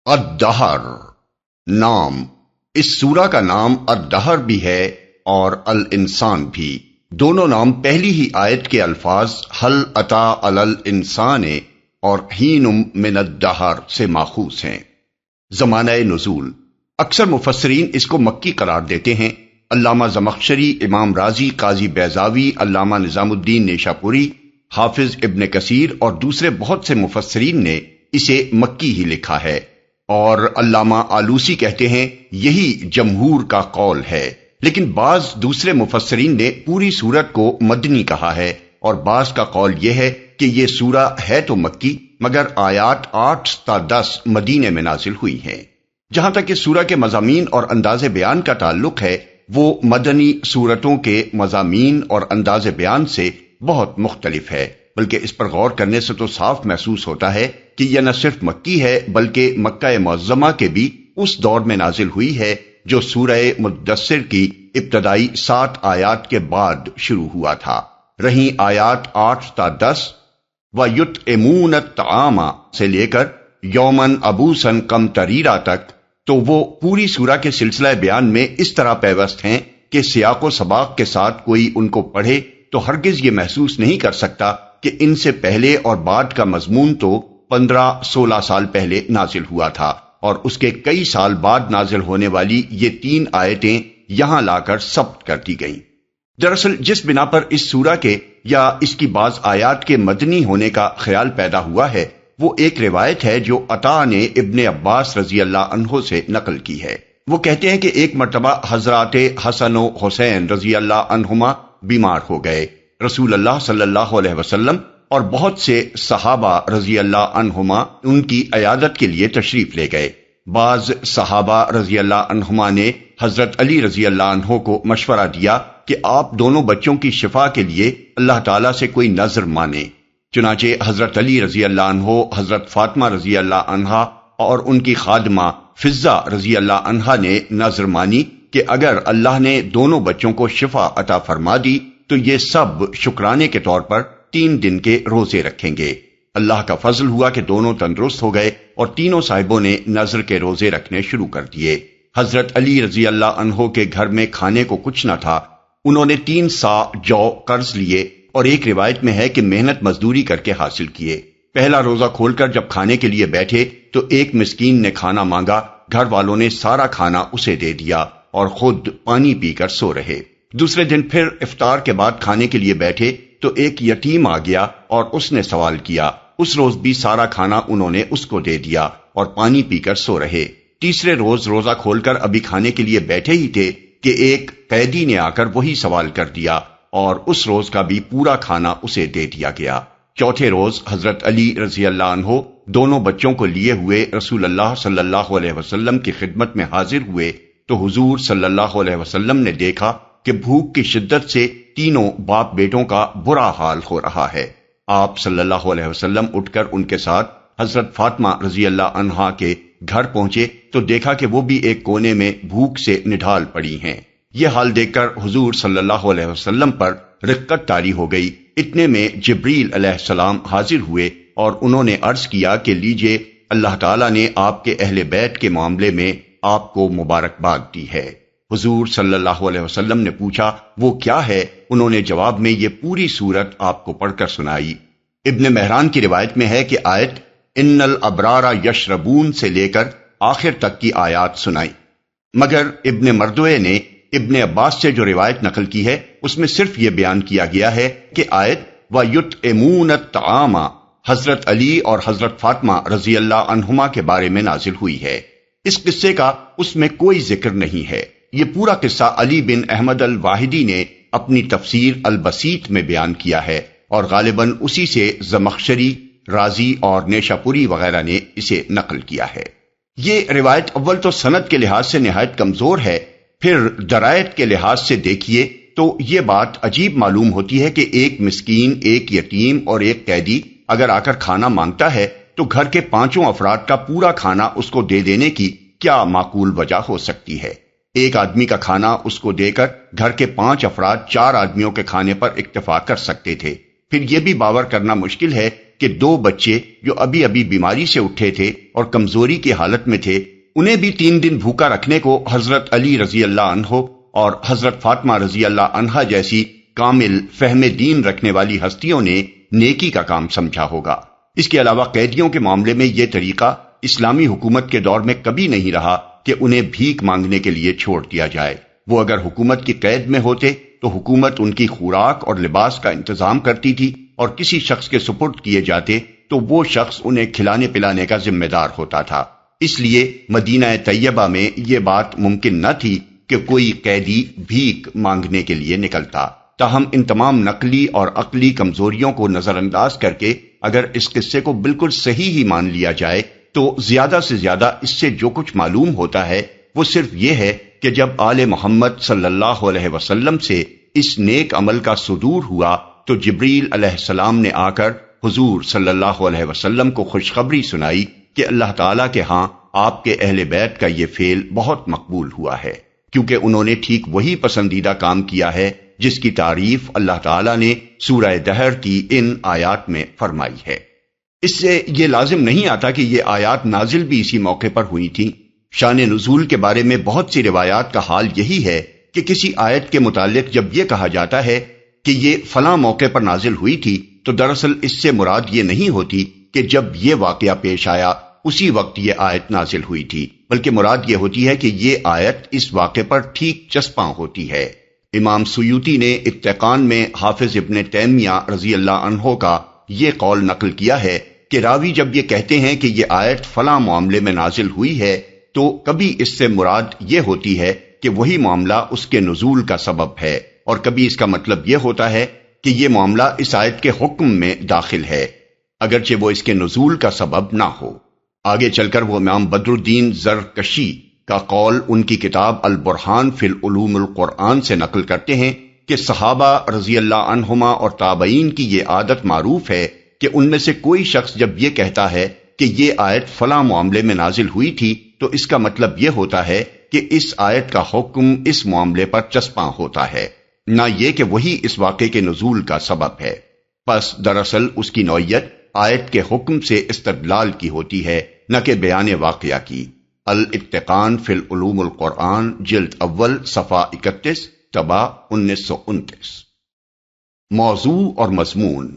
الدہر نام، اس سورہ کا نام الدہر بھی ہے اور الانسان بھی۔ دونوں نام پہلی ہی آیت کے الفاظ حل اتی علی الانسان اور حین من الدہر سے ماخوذ ہیں۔ زمانہ نزول، اکثر مفسرین اس کو مکی قرار دیتے ہیں۔ علامہ زمخشری، امام رازی، قاضی بیضاوی، علامہ نظام الدین نیشاپوری، حافظ ابن کثیر اور دوسرے بہت سے مفسرین نے اسے مکی ہی لکھا ہے، اور علامہ آلوسی کہتے ہیں یہی جمہور کا قول ہے، لیکن بعض دوسرے مفسرین نے پوری سورت کو مدنی کہا ہے، اور بعض کا قول یہ ہے کہ یہ سورہ ہے تو مکی مگر آیات 8 تا 10 مدینے میں نازل ہوئی ہیں۔ جہاں تک اس سورہ کے مضامین اور انداز بیان کا تعلق ہے، وہ مدنی سورتوں کے مضامین اور انداز بیان سے بہت مختلف ہے، بلکہ اس پر غور کرنے سے تو صاف محسوس ہوتا ہے کہ یہ نہ صرف مکی ہے بلکہ مکہ معظمہ کے بھی اس دور میں نازل ہوئی ہے جو سورہ مدثر کی ابتدائی 7 آیات کے بعد شروع ہوا تھا۔ رہیں آیات 8 تا 10 وَيُطْعِمُونَ الطَّعَامَ سے لے کر یومن ابوسن قمطریرہ تک، تو وہ پوری سورہ کے سلسلہ بیان میں اس طرح پیوست ہیں کہ سیاق و سباق کے ساتھ کوئی ان کو پڑھے تو ہرگز یہ محسوس نہیں کر سکتا کہ ان سے پہلے اور بعد کا مضمون تو 15-16 سال پہلے نازل ہوا تھا، اور اس کے کئی سال بعد نازل ہونے والی یہ 3 آیتیں یہاں لا کر ثبت کر دی گئیں۔ دراصل جس بنا پر اس سورہ کے یا اس کی بعض آیات کے مدنی ہونے کا خیال پیدا ہوا ہے، وہ ایک روایت ہے جو عطا نے ابن عباس رضی اللہ عنہ سے نقل کی ہے۔ وہ کہتے ہیں کہ ایک مرتبہ حضرات حسن و حسین رضی اللہ عنہما بیمار ہو گئے۔ رسول اللہ صلی اللہ علیہ وسلم اور بہت سے صحابہ رضی اللہ عنہما ان کی عیادت کے لیے تشریف لے گئے۔ بعض صحابہ رضی اللہ عنہما نے حضرت علی رضی اللہ عنہ کو مشورہ دیا کہ آپ دونوں بچوں کی شفا کے لیے اللہ تعالیٰ سے کوئی نذر مانیں۔ چنانچہ حضرت علی رضی اللہ عنہ، حضرت فاطمہ رضی اللہ عنہا اور ان کی خادمہ فضہ رضی اللہ عنہا نے نذر مانی کہ اگر اللہ نے دونوں بچوں کو شفا عطا فرما دی تو یہ سب شکرانے کے طور پر 3 دن کے روزے رکھیں گے۔ اللہ کا فضل ہوا کہ دونوں تندرست ہو گئے اور تینوں صاحبوں نے نذر کے روزے رکھنے شروع کر دیے۔ حضرت علی رضی اللہ عنہ کے گھر میں کھانے کو کچھ نہ تھا۔ انہوں نے 3 سا جو قرض لیے اور ایک روایت میں ہے کہ محنت مزدوری کر کے حاصل کیے۔ پہلا روزہ کھول کر جب کھانے کے لیے بیٹھے تو ایک مسکین نے کھانا مانگا، گھر والوں نے سارا کھانا اسے دے دیا اور خود پانی پی کر سو رہے۔ دوسرے دن پھر افطار کے بعد کھانے کے لیے بیٹھے تو ایک یتیم آ گیا اور اس نے سوال کیا۔ اس روز بھی سارا کھانا انہوں نے اس کو دے دیا اور پانی پی کر سو رہے۔ تیسرے روز روزہ کھول کر ابھی کھانے کے لیے بیٹھے ہی تھے کہ ایک قیدی نے آ کر وہی سوال کر دیا اور اس روز کا بھی پورا کھانا اسے دے دیا گیا۔ چوتھے روز حضرت علی رضی اللہ عنہ دونوں بچوں کو لیے ہوئے رسول اللہ صلی اللہ علیہ وسلم کی خدمت میں حاضر ہوئے تو حضور صلی اللہ علیہ وسلم نے دیکھا کہ بھوک کی شدت سے تینوں باپ بیٹوں کا برا حال ہو رہا ہے۔ آپ صلی اللہ علیہ وسلم اٹھ کر ان کے ساتھ حضرت فاطمہ رضی اللہ عنہا کے گھر پہنچے تو دیکھا کہ وہ بھی ایک کونے میں بھوک سے نڈھال پڑی ہیں۔ یہ حال دیکھ کر حضور صلی اللہ علیہ وسلم پر رقت طاری ہو گئی۔ اتنے میں جبریل علیہ السلام حاضر ہوئے اور انہوں نے عرض کیا کہ لیجئے، اللہ تعالیٰ نے آپ کے اہل بیت کے معاملے میں آپ کو مبارکباد دی ہے۔ حضور صلی اللہ علیہ وسلم نے پوچھا وہ کیا ہے؟ انہوں نے جواب میں یہ پوری سورت آپ کو پڑھ کر سنائی۔ ابن مہران کی روایت میں ہے کہ آیت ان الابرار یشربون سے لے کر آخر تک کی آیات سنائی، مگر ابن مردوے نے ابن عباس سے جو روایت نقل کی ہے اس میں صرف یہ بیان کیا گیا ہے کہ آیت وَيُطْعِمُونَ الطَّعَامَ حضرت علی اور حضرت فاطمہ رضی اللہ عنہما کے بارے میں نازل ہوئی ہے۔ اس قصے کا اس میں کوئی ذکر نہیں ہے۔ یہ پورا قصہ علی بن احمد الواحدی نے اپنی تفسیر البسیط میں بیان کیا ہے، اور غالباً اسی سے زمخشری، رازی اور نیشاپوری وغیرہ نے اسے نقل کیا ہے۔ یہ روایت اول تو سند کے لحاظ سے نہایت کمزور ہے، پھر درایت کے لحاظ سے دیکھیے تو یہ بات عجیب معلوم ہوتی ہے کہ ایک مسکین، ایک یتیم اور ایک قیدی اگر آ کر کھانا مانگتا ہے تو گھر کے 5 افراد کا پورا کھانا اس کو دے دینے کی کیا معقول وجہ ہو سکتی ہے؟ ایک آدمی کا کھانا اس کو دے کر گھر کے 5 افراد 4 آدمیوں کے کھانے پر اکتفا کر سکتے تھے۔ پھر یہ بھی باور کرنا مشکل ہے کہ 2 بچے جو ابھی ابھی بیماری سے اٹھے تھے اور کمزوری کی حالت میں تھے، انہیں بھی 3 دن بھوکا رکھنے کو حضرت علی رضی اللہ عنہ اور حضرت فاطمہ رضی اللہ عنہا جیسی کامل فہم دین رکھنے والی ہستیوں نے نیکی کا کام سمجھا ہوگا۔ اس کے علاوہ قیدیوں کے معاملے میں یہ طریقہ اسلامی حکومت کے دور میں کبھی نہیں رہا کہ انہیں بھیک مانگنے کے لیے چھوڑ دیا جائے۔ وہ اگر حکومت کی قید میں ہوتے تو حکومت ان کی خوراک اور لباس کا انتظام کرتی تھی، اور کسی شخص کے سپرد کیے جاتے تو وہ شخص انہیں کھلانے پلانے کا ذمہ دار ہوتا تھا۔ اس لیے مدینہ طیبہ میں یہ بات ممکن نہ تھی کہ کوئی قیدی بھیک مانگنے کے لیے نکلتا۔ تاہم ان تمام نقلی اور عقلی کمزوریوں کو نظر انداز کر کے اگر اس قصے کو بالکل صحیح ہی مان لیا جائے تو زیادہ سے زیادہ اس سے جو کچھ معلوم ہوتا ہے وہ صرف یہ ہے کہ جب آل محمد صلی اللہ علیہ وسلم سے اس نیک عمل کا صدور ہوا تو جبریل علیہ السلام نے آ کر حضور صلی اللہ علیہ وسلم کو خوشخبری سنائی کہ اللہ تعالیٰ کے ہاں آپ کے اہل بیت کا یہ فعل بہت مقبول ہوا ہے، کیونکہ انہوں نے ٹھیک وہی پسندیدہ کام کیا ہے جس کی تعریف اللہ تعالیٰ نے سورہ دہر کی ان آیات میں فرمائی ہے۔ اس سے یہ لازم نہیں آتا کہ یہ آیات نازل بھی اسی موقع پر ہوئی تھیں۔ شان نزول کے بارے میں بہت سی روایات کا حال یہی ہے کہ کسی آیت کے متعلق جب یہ کہا جاتا ہے کہ یہ فلاں موقع پر نازل ہوئی تھی تو دراصل اس سے مراد یہ نہیں ہوتی کہ جب یہ واقعہ پیش آیا اسی وقت یہ آیت نازل ہوئی تھی، بلکہ مراد یہ ہوتی ہے کہ یہ آیت اس واقعے پر ٹھیک چسپاں ہوتی ہے۔ امام سیوطی نے اتقان میں حافظ ابن تیمیہ رضی اللہ عنہ کا یہ قول نقل کیا ہے کہ راوی جب یہ کہتے ہیں کہ یہ آیت فلاں معاملے میں نازل ہوئی ہے تو کبھی اس سے مراد یہ ہوتی ہے کہ وہی معاملہ اس کے نزول کا سبب ہے، اور کبھی اس کا مطلب یہ ہوتا ہے کہ یہ معاملہ اس آیت کے حکم میں داخل ہے اگرچہ وہ اس کے نزول کا سبب نہ ہو۔ آگے چل کر وہ امام بدر الدین زرکشی کا قول ان کی کتاب البرہان فی العلوم القرآن سے نقل کرتے ہیں کہ صحابہ رضی اللہ عنہما اور تابعین کی یہ عادت معروف ہے کہ ان میں سے کوئی شخص جب یہ کہتا ہے کہ یہ آیت فلاں معاملے میں نازل ہوئی تھی تو اس کا مطلب یہ ہوتا ہے کہ اس آیت کا حکم اس معاملے پر چسپاں ہوتا ہے، نہ یہ کہ وہی اس واقعے کے نزول کا سبب ہے۔ پس دراصل اس کی نوعیت آیت کے حکم سے استدلال کی ہوتی ہے، نہ کہ بیان واقعہ کی۔ الاتقان فی العلوم القرآن جلد اول صفحہ 31 طبع 1929۔ موضوع اور مضمون۔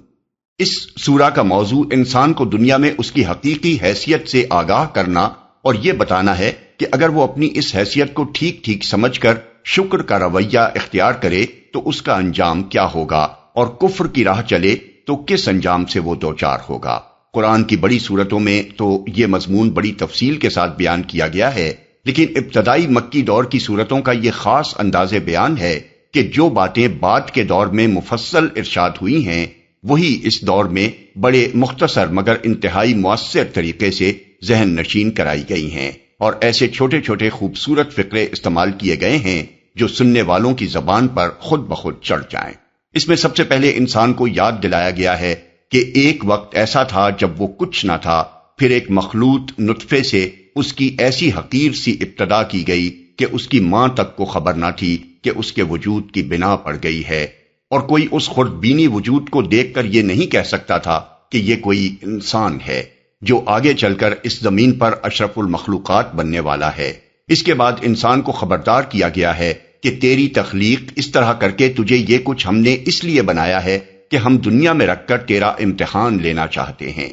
اس سورہ کا موضوع انسان کو دنیا میں اس کی حقیقی حیثیت سے آگاہ کرنا اور یہ بتانا ہے کہ اگر وہ اپنی اس حیثیت کو ٹھیک ٹھیک سمجھ کر شکر کا رویہ اختیار کرے تو اس کا انجام کیا ہوگا، اور کفر کی راہ چلے تو کس انجام سے وہ دوچار ہوگا۔ قرآن کی بڑی صورتوں میں تو یہ مضمون بڑی تفصیل کے ساتھ بیان کیا گیا ہے، لیکن ابتدائی مکی دور کی صورتوں کا یہ خاص انداز بیان ہے کہ جو باتیں بعد کے دور میں مفصل ارشاد ہوئی ہیں وہی اس دور میں بڑے مختصر مگر انتہائی مؤثر طریقے سے ذہن نشین کرائی گئی ہیں، اور ایسے چھوٹے چھوٹے خوبصورت فقرے استعمال کیے گئے ہیں جو سننے والوں کی زبان پر خود بخود چڑھ جائیں۔ اس میں سب سے پہلے انسان کو یاد دلایا گیا ہے کہ ایک وقت ایسا تھا جب وہ کچھ نہ تھا، پھر ایک مخلوط نطفے سے اس کی ایسی حقیر سی ابتدا کی گئی کہ اس کی ماں تک کو خبر نہ تھی کہ اس کے وجود کی بنا پڑ گئی ہے، اور کوئی اس خوردبینی وجود کو دیکھ کر یہ نہیں کہہ سکتا تھا کہ یہ کوئی انسان ہے جو آگے چل کر اس زمین پر اشرف المخلوقات بننے والا ہے۔ اس کے بعد انسان کو خبردار کیا گیا ہے کہ تیری تخلیق اس طرح کر کے تجھے یہ کچھ ہم نے اس لیے بنایا ہے کہ ہم دنیا میں رکھ کر تیرا امتحان لینا چاہتے ہیں،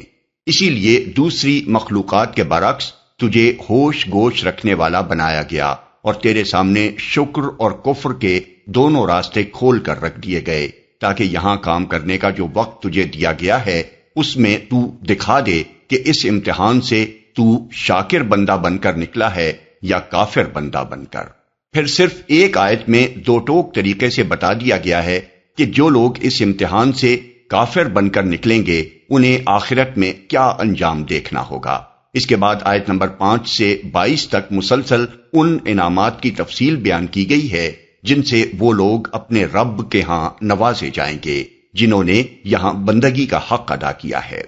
اسی لیے دوسری مخلوقات کے برعکس تجھے ہوش گوش رکھنے والا بنایا گیا، اور تیرے سامنے شکر اور کفر کے دونوں راستے کھول کر رکھ دیے گئے تاکہ یہاں کام کرنے کا جو وقت تجھے دیا گیا ہے اس میں تو دکھا دے کہ اس امتحان سے تو شاکر بندہ بن کر نکلا ہے یا کافر بندہ بن کر۔ پھر صرف ایک آیت میں دو ٹوک طریقے سے بتا دیا گیا ہے کہ جو لوگ اس امتحان سے کافر بن کر نکلیں گے انہیں آخرت میں کیا انجام دیکھنا ہوگا۔ اس کے بعد آیت نمبر 5 سے 22 تک مسلسل ان انعامات کی تفصیل بیان کی گئی ہے جن سے وہ لوگ اپنے رب کے ہاں نوازے جائیں گے جنہوں نے یہاں بندگی کا حق ادا کیا ہے۔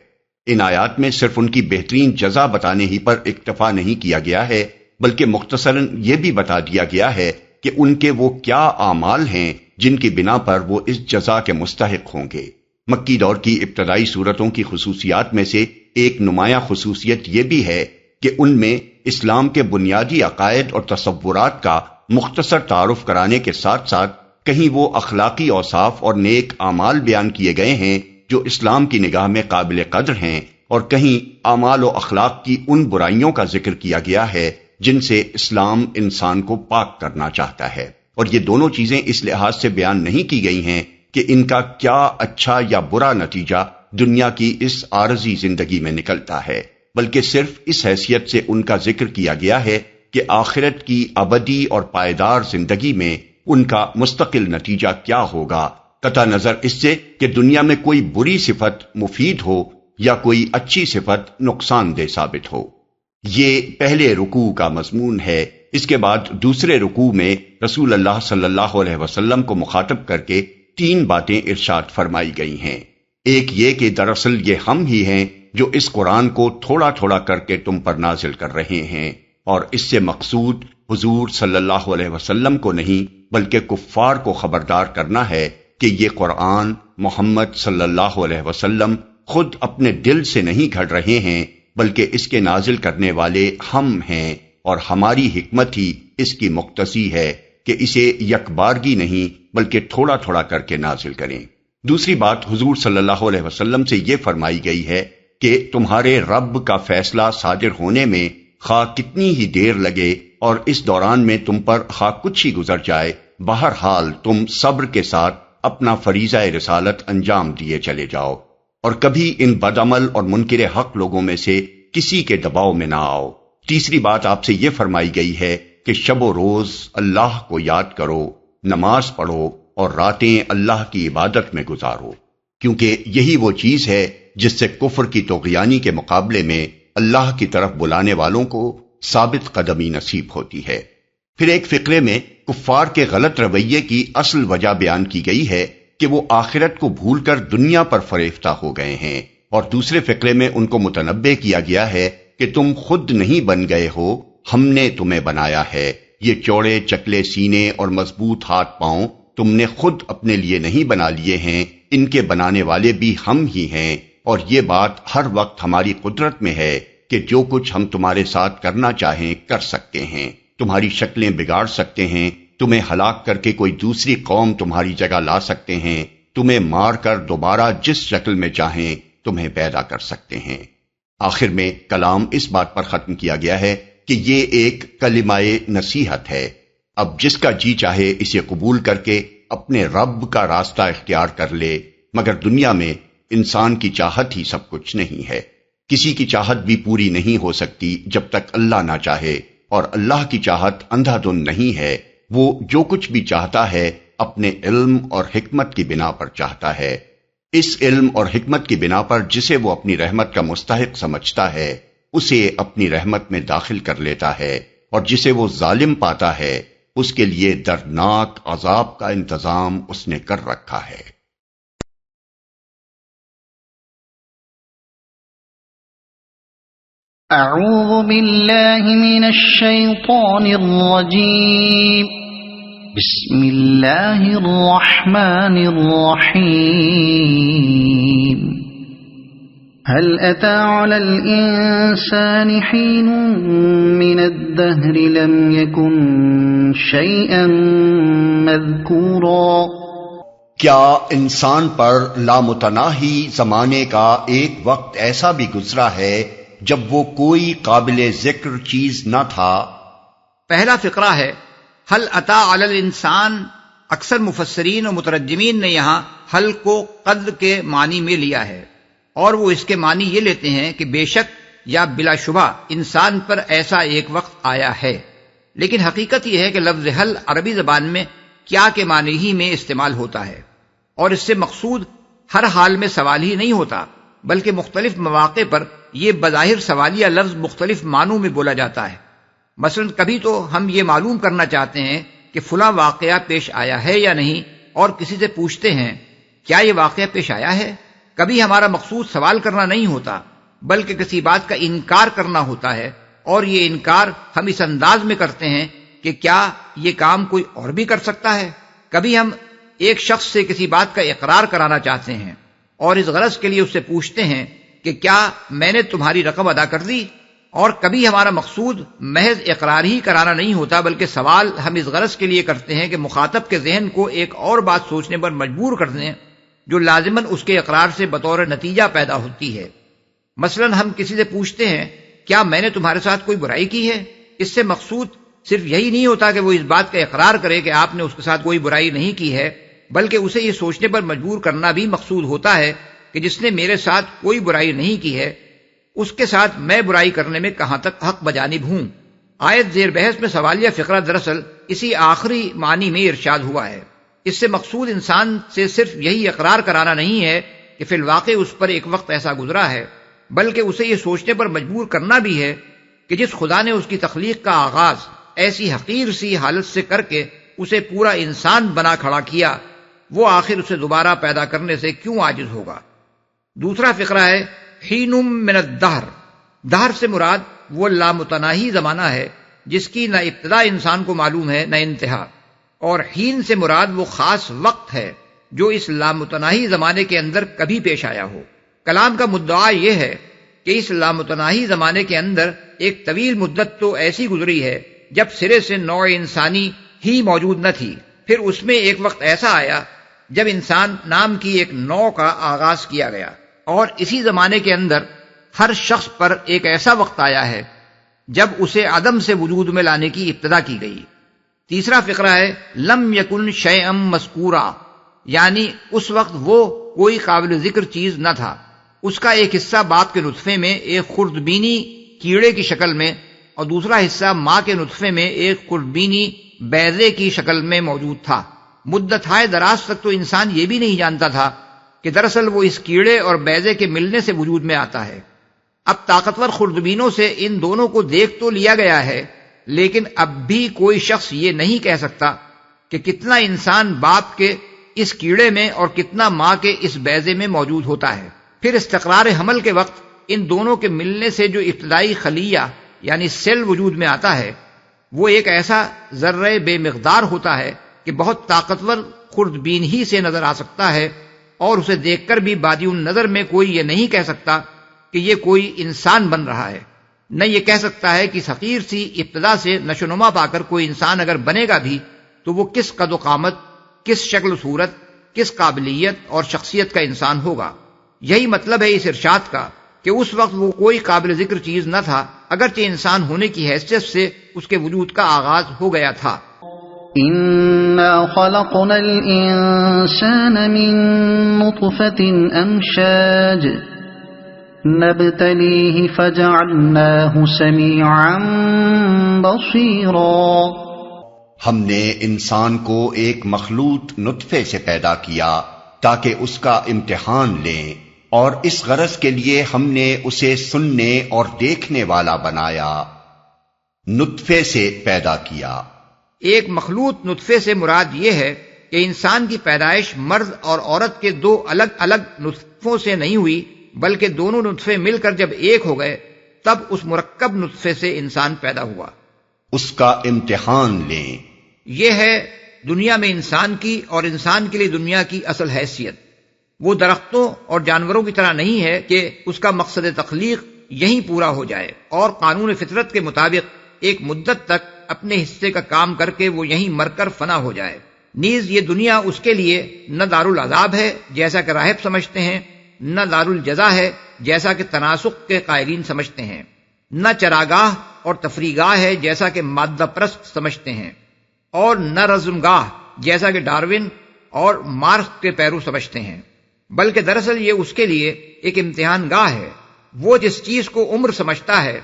ان آیات میں صرف ان کی بہترین جزا بتانے ہی پر اکتفا نہیں کیا گیا ہے، بلکہ مختصراً یہ بھی بتا دیا گیا ہے کہ ان کے وہ کیا اعمال ہیں جن کی بنا پر وہ اس جزا کے مستحق ہوں گے۔ مکی دور کی ابتدائی صورتوں کی خصوصیات میں سے ایک نمایاں خصوصیت یہ بھی ہے کہ ان میں اسلام کے بنیادی عقائد اور تصورات کا مختصر تعارف کرانے کے ساتھ ساتھ کہیں وہ اخلاقی اوصاف اور نیک اعمال بیان کیے گئے ہیں جو اسلام کی نگاہ میں قابل قدر ہیں، اور کہیں اعمال و اخلاق کی ان برائیوں کا ذکر کیا گیا ہے جن سے اسلام انسان کو پاک کرنا چاہتا ہے۔ اور یہ دونوں چیزیں اس لحاظ سے بیان نہیں کی گئی ہیں کہ ان کا کیا اچھا یا برا نتیجہ دنیا کی اس عارضی زندگی میں نکلتا ہے، بلکہ صرف اس حیثیت سے ان کا ذکر کیا گیا ہے کہ آخرت کی ابدی اور پائیدار زندگی میں ان کا مستقل نتیجہ کیا ہوگا، قطع نظر اس سے کہ دنیا میں کوئی بری صفت مفید ہو یا کوئی اچھی صفت نقصان دہ ثابت ہو۔ یہ پہلے رکوع کا مضمون ہے۔ اس کے بعد دوسرے رکوع میں رسول اللہ صلی اللہ علیہ وسلم کو مخاطب کر کے 3 باتیں ارشاد فرمائی گئی ہیں۔ ایک یہ کہ دراصل یہ ہم ہی ہیں جو اس قرآن کو تھوڑا تھوڑا کر کے تم پر نازل کر رہے ہیں، اور اس سے مقصود حضور صلی اللہ علیہ وسلم کو نہیں بلکہ کفار کو خبردار کرنا ہے کہ یہ قرآن محمد صلی اللہ علیہ وسلم خود اپنے دل سے نہیں گھڑ رہے ہیں، بلکہ اس کے نازل کرنے والے ہم ہیں، اور ہماری حکمت ہی اس کی مقتضی ہے کہ اسے یکبارگی نہیں بلکہ تھوڑا تھوڑا کر کے نازل کریں۔ دوسری بات حضور صلی اللہ علیہ وسلم سے یہ فرمائی گئی ہے کہ تمہارے رب کا فیصلہ صادر ہونے میں خواہ کتنی ہی دیر لگے اور اس دوران میں تم پر خواہ کچھ ہی گزر جائے، بہرحال تم صبر کے ساتھ اپنا فریضہ رسالت انجام دیے چلے جاؤ، اور کبھی ان بدعمل اور منکر حق لوگوں میں سے کسی کے دباؤ میں نہ آؤ۔ تیسری بات آپ سے یہ فرمائی گئی ہے کہ شب و روز اللہ کو یاد کرو، نماز پڑھو اور راتیں اللہ کی عبادت میں گزارو، کیونکہ یہی وہ چیز ہے جس سے کفر کی طغیانی کے مقابلے میں اللہ کی طرف بلانے والوں کو ثابت قدمی نصیب ہوتی ہے۔ پھر ایک فقرے میں کفار کے غلط رویے کی اصل وجہ بیان کی گئی ہے کہ وہ آخرت کو بھول کر دنیا پر فریفتہ ہو گئے ہیں، اور دوسرے فقرے میں ان کو متنبہ کیا گیا ہے کہ تم خود نہیں بن گئے ہو، ہم نے تمہیں بنایا ہے۔ یہ چوڑے چکلے سینے اور مضبوط ہاتھ پاؤں تم نے خود اپنے لیے نہیں بنا لیے ہیں، ان کے بنانے والے بھی ہم ہی ہیں، اور یہ بات ہر وقت ہماری قدرت میں ہے کہ جو کچھ ہم تمہارے ساتھ کرنا چاہیں کر سکتے ہیں، تمہاری شکلیں بگاڑ سکتے ہیں، تمہیں ہلاک کر کے کوئی دوسری قوم تمہاری جگہ لا سکتے ہیں، تمہیں مار کر دوبارہ جس شکل میں چاہیں تمہیں پیدا کر سکتے ہیں۔ آخر میں کلام اس بات پر ختم کیا گیا ہے کہ یہ ایک کلمہ نصیحت ہے، اب جس کا جی چاہے اسے قبول کر کے اپنے رب کا راستہ اختیار کر لے، مگر دنیا میں انسان کی چاہت ہی سب کچھ نہیں ہے۔ کسی کی چاہت بھی پوری نہیں ہو سکتی جب تک اللہ نہ چاہے، اور اللہ کی چاہت اندھا دھند نہیں ہے، وہ جو کچھ بھی چاہتا ہے اپنے علم اور حکمت کی بنا پر چاہتا ہے۔ اس علم اور حکمت کی بنا پر جسے وہ اپنی رحمت کا مستحق سمجھتا ہے اسے اپنی رحمت میں داخل کر لیتا ہے، اور جسے وہ ظالم پاتا ہے اس کے لیے دردناک عذاب کا انتظام اس نے کر رکھا ہے۔ اعوذ باللہ من الشیطان الرجیم، بسم اللہ الرحمن الرحیم۔ هل أتى على الإنسان حين من الدهر لم يكن شيئا مذكورا؟ کیا انسان پر لامتناہی زمانے کا ایک وقت ایسا بھی گزرا ہے جب وہ کوئی قابل ذکر چیز نہ تھا؟ پہلا فقرہ ہے حل اتا علی الانسان۔ اکثر مفسرین و مترجمین نے یہاں حل کو قد کے معنی میں لیا ہے، اور وہ اس کے معنی یہ لیتے ہیں کہ بے شک یا بلا شبہ انسان پر ایسا ایک وقت آیا ہے، لیکن حقیقت یہ ہے کہ لفظ حل عربی زبان میں کیا کے معنی ہی میں استعمال ہوتا ہے، اور اس سے مقصود ہر حال میں سوال ہی نہیں ہوتا، بلکہ مختلف مواقع پر یہ بظاہر سوالیہ لفظ مختلف معنوں میں بولا جاتا ہے۔ مثلا کبھی تو ہم یہ معلوم کرنا چاہتے ہیں کہ فلاں واقعہ پیش آیا ہے یا نہیں، اور کسی سے پوچھتے ہیں کیا یہ واقعہ پیش آیا ہے۔ کبھی ہمارا مقصود سوال کرنا نہیں ہوتا بلکہ کسی بات کا انکار کرنا ہوتا ہے، اور یہ انکار ہم اس انداز میں کرتے ہیں کہ کیا یہ کام کوئی اور بھی کر سکتا ہے۔ کبھی ہم ایک شخص سے کسی بات کا اقرار کرانا چاہتے ہیں اور اس غرض کے لیے اس سے پوچھتے ہیں کہ کیا میں نے تمہاری رقم ادا کر دی؟ اور کبھی ہمارا مقصود محض اقرار ہی کرانا نہیں ہوتا، بلکہ سوال ہم اس غرض کے لیے کرتے ہیں کہ مخاطب کے ذہن کو ایک اور بات سوچنے پر مجبور کر دیں جو لازماً اس کے اقرار سے بطور نتیجہ پیدا ہوتی ہے۔ مثلا ہم کسی سے پوچھتے ہیں کیا میں نے تمہارے ساتھ کوئی برائی کی ہے؟ اس سے مقصود صرف یہی نہیں ہوتا کہ وہ اس بات کا اقرار کرے کہ آپ نے اس کے ساتھ کوئی برائی نہیں کی ہے، بلکہ اسے یہ سوچنے پر مجبور کرنا بھی مقصود ہوتا ہے کہ جس نے میرے ساتھ کوئی برائی نہیں کی ہے اس کے ساتھ میں برائی کرنے میں کہاں تک حق بجانب ہوں۔ آیت زیر بحث میں سوالیہ فقرہ دراصل اسی آخری معنی میں ارشاد ہوا ہے۔ اس سے مقصود انسان سے صرف یہی اقرار کرانا نہیں ہے کہ فی الواقع اس پر ایک وقت ایسا گزرا ہے، بلکہ اسے یہ سوچنے پر مجبور کرنا بھی ہے کہ جس خدا نے اس کی تخلیق کا آغاز ایسی حقیر سی حالت سے کر کے اسے پورا انسان بنا کھڑا کیا، وہ آخر اسے دوبارہ پیدا کرنے سے کیوں عاجز ہوگا۔ دوسرا فقرہ ہے حین من الدہر۔ دہر سے مراد وہ لامتناہی زمانہ ہے جس کی نہ ابتدا انسان کو معلوم ہے نہ انتہا، اور حین سے مراد وہ خاص وقت ہے جو اس لامتناہی زمانے کے اندر کبھی پیش آیا ہو۔ کلام کا مدعا یہ ہے کہ اس لامتناہی زمانے کے اندر ایک طویل مدت تو ایسی گزری ہے جب سرے سے نوع انسانی ہی موجود نہ تھی، پھر اس میں ایک وقت ایسا آیا جب انسان نام کی ایک نوع کا آغاز کیا گیا، اور اسی زمانے کے اندر ہر شخص پر ایک ایسا وقت آیا ہے جب اسے عدم سے وجود میں لانے کی ابتدا کی گئی۔ تیسرا فقرہ ہے لم یکن شیئا مذکورا، یعنی اس وقت وہ کوئی قابل ذکر چیز نہ تھا، اس کا ایک حصہ باپ کے نطفے میں ایک خردبینی کیڑے کی شکل میں اور دوسرا حصہ ماں کے نطفے میں ایک خردبینی بیضے کی شکل میں موجود تھا۔ مدت ہائے دراز تک تو انسان یہ بھی نہیں جانتا تھا کہ دراصل وہ اس کیڑے اور بیضے کے ملنے سے وجود میں آتا ہے۔ اب طاقتور خردبینوں سے ان دونوں کو دیکھ تو لیا گیا ہے، لیکن اب بھی کوئی شخص یہ نہیں کہہ سکتا کہ کتنا انسان باپ کے اس کیڑے میں اور کتنا ماں کے اس بیضے میں موجود ہوتا ہے۔ پھر استقرار حمل کے وقت ان دونوں کے ملنے سے جو ابتدائی خلیہ یعنی سیل وجود میں آتا ہے وہ ایک ایسا ذرہ بے مقدار ہوتا ہے کہ بہت طاقتور خردبین ہی سے نظر آ سکتا ہے، اور اسے دیکھ کر بھی بادی النظر میں کوئی یہ نہیں کہہ سکتا کہ یہ کوئی انسان بن رہا ہے، نہ یہ کہہ سکتا ہے کہ اس حقیر سی ابتدا سے نشو نما پا کر کوئی انسان اگر بنے گا بھی تو وہ کس قد و قامت، کس شکل و صورت، کس قابلیت اور شخصیت کا انسان ہوگا۔ یہی مطلب ہے اس ارشاد کا کہ اس وقت وہ کوئی قابل ذکر چیز نہ تھا، اگرچہ انسان ہونے کی حیثیت سے اس کے وجود کا آغاز ہو گیا تھا۔ إنا خلقنا الإنسان من نطفة أمشاج نبتليه فجعلناه سميعا بصيرا۔ ہم نے انسان کو ایک مخلوط نطفے سے پیدا کیا تاکہ اس کا امتحان لیں، اور اس غرض کے لیے ہم نے اسے سننے اور دیکھنے والا بنایا۔ نطفے سے پیدا کیا۔ ایک مخلوط نطفے سے مراد یہ ہے کہ انسان کی پیدائش مرد اور عورت کے دو الگ الگ نطفوں سے نہیں ہوئی، بلکہ دونوں نطفے مل کر جب ایک ہو گئے تب اس مرکب نطفے سے انسان پیدا ہوا۔ اس کا امتحان لیں۔ یہ ہے دنیا میں انسان کی اور انسان کے لیے دنیا کی اصل حیثیت۔ وہ درختوں اور جانوروں کی طرح نہیں ہے کہ اس کا مقصد تخلیق یہیں پورا ہو جائے اور قانون فطرت کے مطابق ایک مدت تک اپنے حصے کا کام کر کے وہ یہیں مر کر فنا ہو جائے۔ نیز یہ دنیا اس کے لیے نہ دارالعذاب ہے جیسا کہ راہب سمجھتے ہیں، نہ دارالجزا ہے جیسا کہ تناسخ کے قائلین سمجھتے ہیں، نہ چراگاہ اور تفریحگاہ ہے جیسا کہ مادہ پرست سمجھتے ہیں، اور نہ رزمگاہ جیسا کہ ڈاروین اور مارکس کے پیرو سمجھتے ہیں، بلکہ دراصل یہ اس کے لیے ایک امتحان گاہ ہے۔ وہ جس چیز کو عمر سمجھتا ہے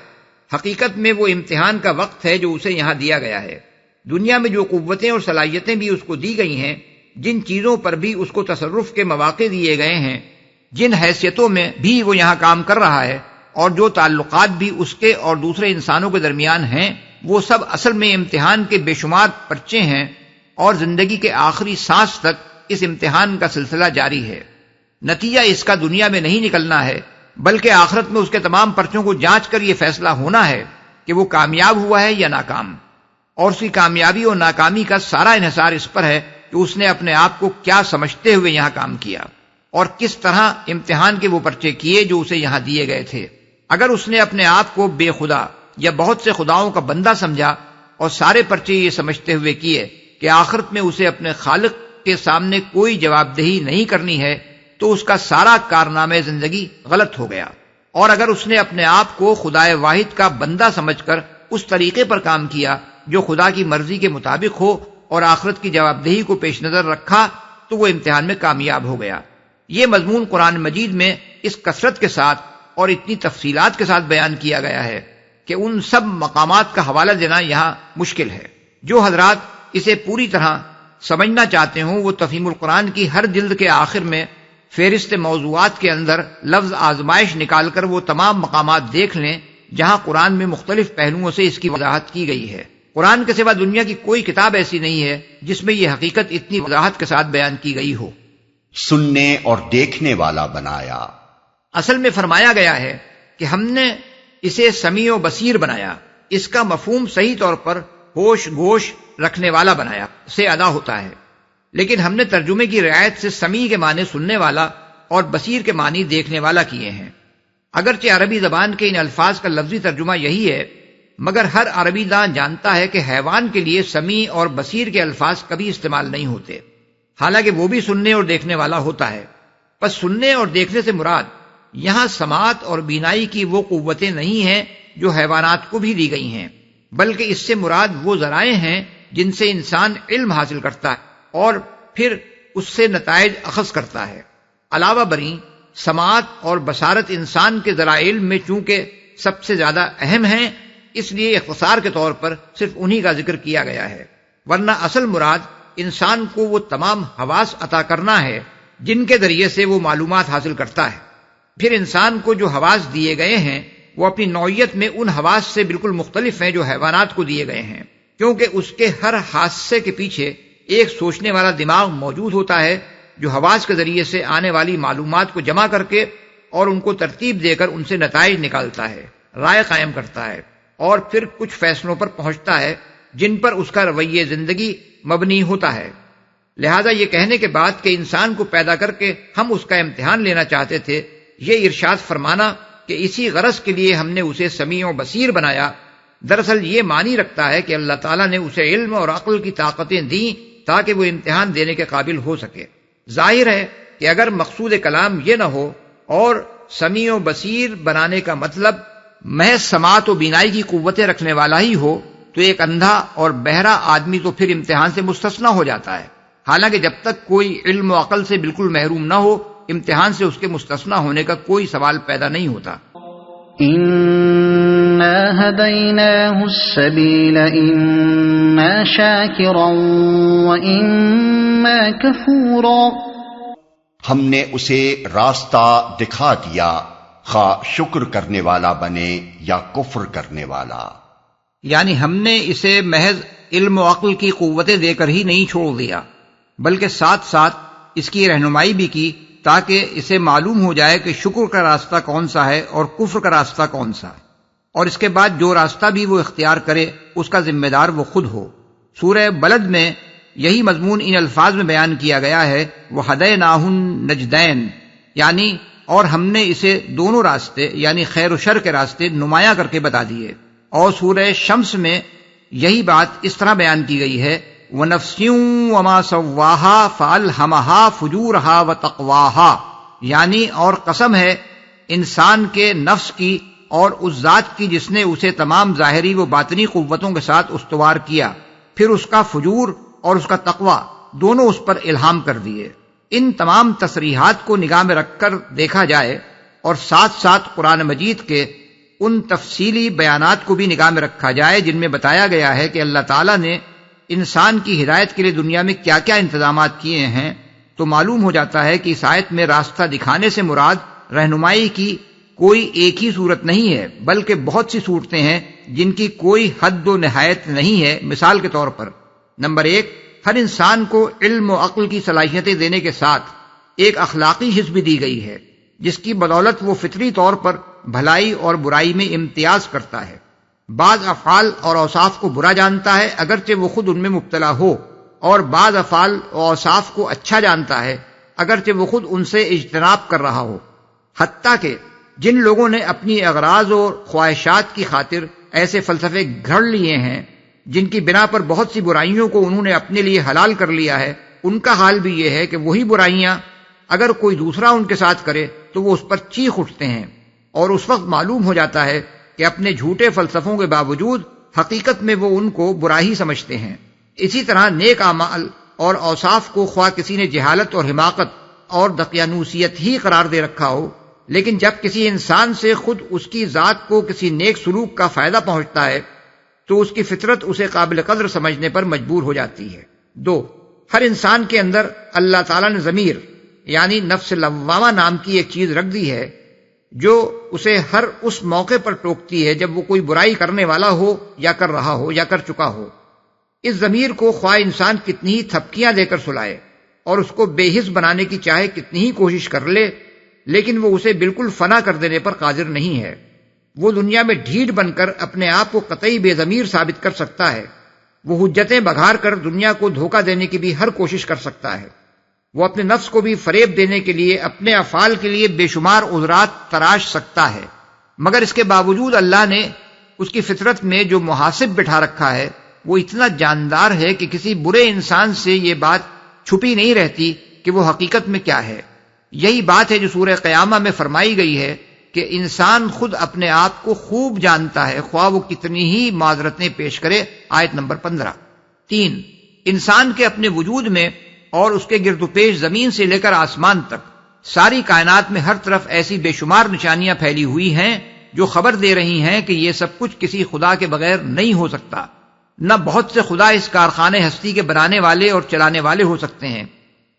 حقیقت میں وہ امتحان کا وقت ہے جو اسے یہاں دیا گیا ہے۔ دنیا میں جو قوتیں اور صلاحیتیں بھی اس کو دی گئی ہیں، جن چیزوں پر بھی اس کو تصرف کے مواقع دیے گئے ہیں، جن حیثیتوں میں بھی وہ یہاں کام کر رہا ہے، اور جو تعلقات بھی اس کے اور دوسرے انسانوں کے درمیان ہیں، وہ سب اصل میں امتحان کے بے شمار پرچے ہیں، اور زندگی کے آخری سانس تک اس امتحان کا سلسلہ جاری ہے۔ نتیجہ اس کا دنیا میں نہیں نکلنا ہے، بلکہ آخرت میں اس کے تمام پرچوں کو جانچ کر یہ فیصلہ ہونا ہے کہ وہ کامیاب ہوا ہے یا ناکام، اور اس کی کامیابی اور ناکامی کا سارا انحصار اس پر ہے کہ اس نے اپنے آپ کو کیا سمجھتے ہوئے یہاں کام کیا۔ اور کس طرح امتحان کے وہ پرچے کیے جو اسے یہاں دیے گئے تھے۔ اگر اس نے اپنے آپ کو بے خدا یا بہت سے خداؤں کا بندہ سمجھا اور سارے پرچے یہ سمجھتے ہوئے کیے کہ آخرت میں اسے اپنے خالق کے سامنے کوئی جواب دہی نہیں کرنی ہے، تو اس کا سارا کارنامہ زندگی غلط ہو گیا۔ اور اگر اس نے اپنے آپ کو خدائے واحد کا بندہ سمجھ کر اس طریقے پر کام کیا جو خدا کی مرضی کے مطابق ہو اور آخرت کی جواب دہی کو پیش نظر رکھا، تو وہ امتحان میں کامیاب ہو گیا۔ یہ مضمون قرآن مجید میں اس کثرت کے ساتھ اور اتنی تفصیلات کے ساتھ بیان کیا گیا ہے کہ ان سب مقامات کا حوالہ دینا یہاں مشکل ہے۔ جو حضرات اسے پوری طرح سمجھنا چاہتے ہوں وہ تفہیم القرآن کی ہر جلد کے آخر میں فہرست موضوعات کے اندر لفظ آزمائش نکال کر وہ تمام مقامات دیکھ لیں جہاں قرآن میں مختلف پہلوؤں سے اس کی وضاحت کی گئی ہے۔ قرآن کے سوا دنیا کی کوئی کتاب ایسی نہیں ہے جس میں یہ حقیقت اتنی وضاحت کے ساتھ بیان کی گئی ہو۔ سننے اور دیکھنے والا بنایا۔ اصل میں فرمایا گیا ہے کہ ہم نے اسے سمیع و بصیر بنایا۔ اس کا مفہوم صحیح طور پر ہوش گوش رکھنے والا بنایا سے ادا ہوتا ہے، لیکن ہم نے ترجمے کی رعایت سے سمیع کے معنی سننے والا اور بصیر کے معنی دیکھنے والا کیے ہیں۔ اگرچہ عربی زبان کے ان الفاظ کا لفظی ترجمہ یہی ہے، مگر ہر عربی داں جانتا ہے کہ حیوان کے لیے سمیع اور بصیر کے الفاظ کبھی استعمال نہیں ہوتے، حالانکہ وہ بھی سننے اور دیکھنے والا ہوتا ہے۔ پس سننے اور دیکھنے سے مراد یہاں سماعت اور بینائی کی وہ قوتیں نہیں ہیں جو حیوانات کو بھی دی گئی ہیں، بلکہ اس سے مراد وہ ذرائع ہیں جن سے انسان علم حاصل کرتا ہے اور پھر اس سے نتائج اخذ کرتا ہے۔ علاوہ بریں سماعت اور بصارت انسان کے ذرائع علم میں چونکہ سب سے زیادہ اہم ہیں، اس لیے اختصار کے طور پر صرف انہی کا ذکر کیا گیا ہے، ورنہ اصل مراد انسان کو وہ تمام حواس عطا کرنا ہے جن کے ذریعے سے وہ معلومات حاصل کرتا ہے۔ پھر انسان کو جو حواس دیے گئے ہیں وہ اپنی نوعیت میں ان حواس سے بالکل مختلف ہیں جو حیوانات کو دیے گئے ہیں، کیونکہ اس کے ہر حادثے کے پیچھے ایک سوچنے والا دماغ موجود ہوتا ہے جو حواس کے ذریعے سے آنے والی معلومات کو جمع کر کے اور ان کو ترتیب دے کر ان سے نتائج نکالتا ہے، رائے قائم کرتا ہے اور پھر کچھ فیصلوں پر پہنچتا ہے جن پر اس کا رویہ زندگی مبنی ہوتا ہے۔ لہذا یہ کہنے کے بعد کہ انسان کو پیدا کر کے ہم اس کا امتحان لینا چاہتے تھے، یہ ارشاد فرمانا کہ اسی غرض کے لیے ہم نے اسے سمیع و بصیر بنایا، دراصل یہ معنی رکھتا ہے کہ اللہ تعالیٰ نے اسے علم اور عقل کی طاقتیں دیں تاکہ وہ امتحان دینے کے قابل ہو سکے۔ ظاہر ہے کہ اگر مقصود کلام یہ نہ ہو اور سمیع و بصیر بنانے کا مطلب محض سماعت و بینائی کی قوتیں رکھنے والا ہی ہو تو ایک اندھا اور بہرا آدمی تو پھر امتحان سے مستثنی ہو جاتا ہے، حالانکہ جب تک کوئی علم و عقل سے بالکل محروم نہ ہو امتحان سے اس کے مستثنی ہونے کا کوئی سوال پیدا نہیں ہوتا۔ إنا هديناه السبيل إما شاكرا وإما كفورا، ہم نے اسے راستہ دکھا دیا، خواہ شکر کرنے والا بنے یا کفر کرنے والا۔ یعنی ہم نے اسے محض علم و عقل کی قوتیں دے کر ہی نہیں چھوڑ دیا، بلکہ ساتھ ساتھ اس کی رہنمائی بھی کی تاکہ اسے معلوم ہو جائے کہ شکر کا راستہ کون سا ہے اور کفر کا راستہ کون سا ہے، اور اس کے بعد جو راستہ بھی وہ اختیار کرے اس کا ذمہ دار وہ خود ہو۔ سورہ بلد میں یہی مضمون ان الفاظ میں بیان کیا گیا ہے، وَهَدَيْنَاهُ النَّجْدَيْنِ، یعنی اور ہم نے اسے دونوں راستے یعنی خیر و شر کے راستے نمایاں کر کے بتا دیے۔ اور سورہ شمس میں یہی بات اس طرح بیان کی گئی ہے، وَنَفْسٍ وَمَا سَوَّاهَا فَأَلْهَمَهَا فُجُورَهَا وَتَقْوَاهَا، یعنی اور قسم ہے انسان کے نفس کی اور اس ذات کی جس نے اسے تمام ظاہری و باطنی قوتوں کے ساتھ استوار کیا، پھر اس کا فجور اور اس کا تقوی دونوں اس پر الہام کر دیے۔ ان تمام تصریحات کو نگاہ میں رکھ کر دیکھا جائے اور ساتھ ساتھ قرآن مجید کے ان تفصیلی بیانات کو بھی نگاہ میں رکھا جائے جن میں بتایا گیا ہے کہ اللہ تعالیٰ نے انسان کی ہدایت کے لیے دنیا میں کیا کیا انتظامات کیے ہیں، تو معلوم ہو جاتا ہے کہ اس آیت میں راستہ دکھانے سے مراد رہنمائی کی کوئی ایک ہی صورت نہیں ہے، بلکہ بہت سی صورتیں ہیں جن کی کوئی حد و نہایت نہیں ہے۔ مثال کے طور پر نمبر 1، ہر انسان کو علم و عقل کی صلاحیتیں دینے کے ساتھ ایک اخلاقی حص بھی دی گئی ہے جس کی بدولت وہ فطری طور پر بھلائی اور برائی میں امتیاز کرتا ہے۔ بعض افعال اور اوصاف کو برا جانتا ہے اگرچہ وہ خود ان میں مبتلا ہو، اور بعض افعال اور اوصاف کو اچھا جانتا ہے اگرچہ وہ خود ان سے اجتناب کر رہا ہو۔ حتیٰ کہ جن لوگوں نے اپنی اغراض اور خواہشات کی خاطر ایسے فلسفے گھڑ لیے ہیں جن کی بنا پر بہت سی برائیوں کو انہوں نے اپنے لیے حلال کر لیا ہے، ان کا حال بھی یہ ہے کہ وہی برائیاں اگر کوئی دوسرا ان کے ساتھ کرے تو وہ اس پر چیخ اٹھتے ہیں، اور اس وقت معلوم ہو جاتا ہے کہ اپنے جھوٹے فلسفوں کے باوجود حقیقت میں وہ ان کو برا ہی سمجھتے ہیں۔ اسی طرح نیک اعمال اور اوصاف کو خواہ کسی نے جہالت اور حماقت اور دقیانوسیت ہی قرار دے رکھا ہو، لیکن جب کسی انسان سے خود اس کی ذات کو کسی نیک سلوک کا فائدہ پہنچتا ہے تو اس کی فطرت اسے قابل قدر سمجھنے پر مجبور ہو جاتی ہے۔ 2، ہر انسان کے اندر اللہ تعالیٰ نے ضمیر یعنی نفس لوامہ نام کی ایک چیز رکھ دی ہے جو اسے ہر اس موقع پر ٹوکتی ہے جب وہ کوئی برائی کرنے والا ہو یا کر رہا ہو یا کر چکا ہو۔ اس ضمیر کو خواہ انسان کتنی ہی تھپکیاں دے کر سلائے اور اس کو بے حس بنانے کی چاہے کتنی ہی کوشش کر لے، لیکن وہ اسے بالکل فنا کر دینے پر قادر نہیں ہے۔ وہ دنیا میں ڈھیٹ بن کر اپنے آپ کو قطعی بے ضمیر ثابت کر سکتا ہے، وہ حجتیں بگھار کر دنیا کو دھوکہ دینے کی بھی ہر کوشش کر سکتا ہے، وہ اپنے نفس کو بھی فریب دینے کے لیے اپنے افعال کے لیے بے شمار عذرات تراش سکتا ہے، مگر اس کے باوجود اللہ نے اس کی فطرت میں جو محاسب بٹھا رکھا ہے وہ اتنا جاندار ہے کہ کسی برے انسان سے یہ بات چھپی نہیں رہتی کہ وہ حقیقت میں کیا ہے۔ یہی بات ہے جو سورہ قیامہ میں فرمائی گئی ہے کہ انسان خود اپنے آپ کو خوب جانتا ہے، خواہ وہ کتنی ہی معذرتیں پیش کرے۔ آیت نمبر 15۔ 3، انسان کے اپنے وجود میں اور اس کے گرد و پیش زمین سے لے کر آسمان تک ساری کائنات میں ہر طرف ایسی بے شمار نشانیاں پھیلی ہوئی ہیں جو خبر دے رہی ہیں کہ یہ سب کچھ کسی خدا کے بغیر نہیں ہو سکتا، نہ بہت سے خدا اس کارخانے ہستی کے بنانے والے اور چلانے والے ہو سکتے ہیں۔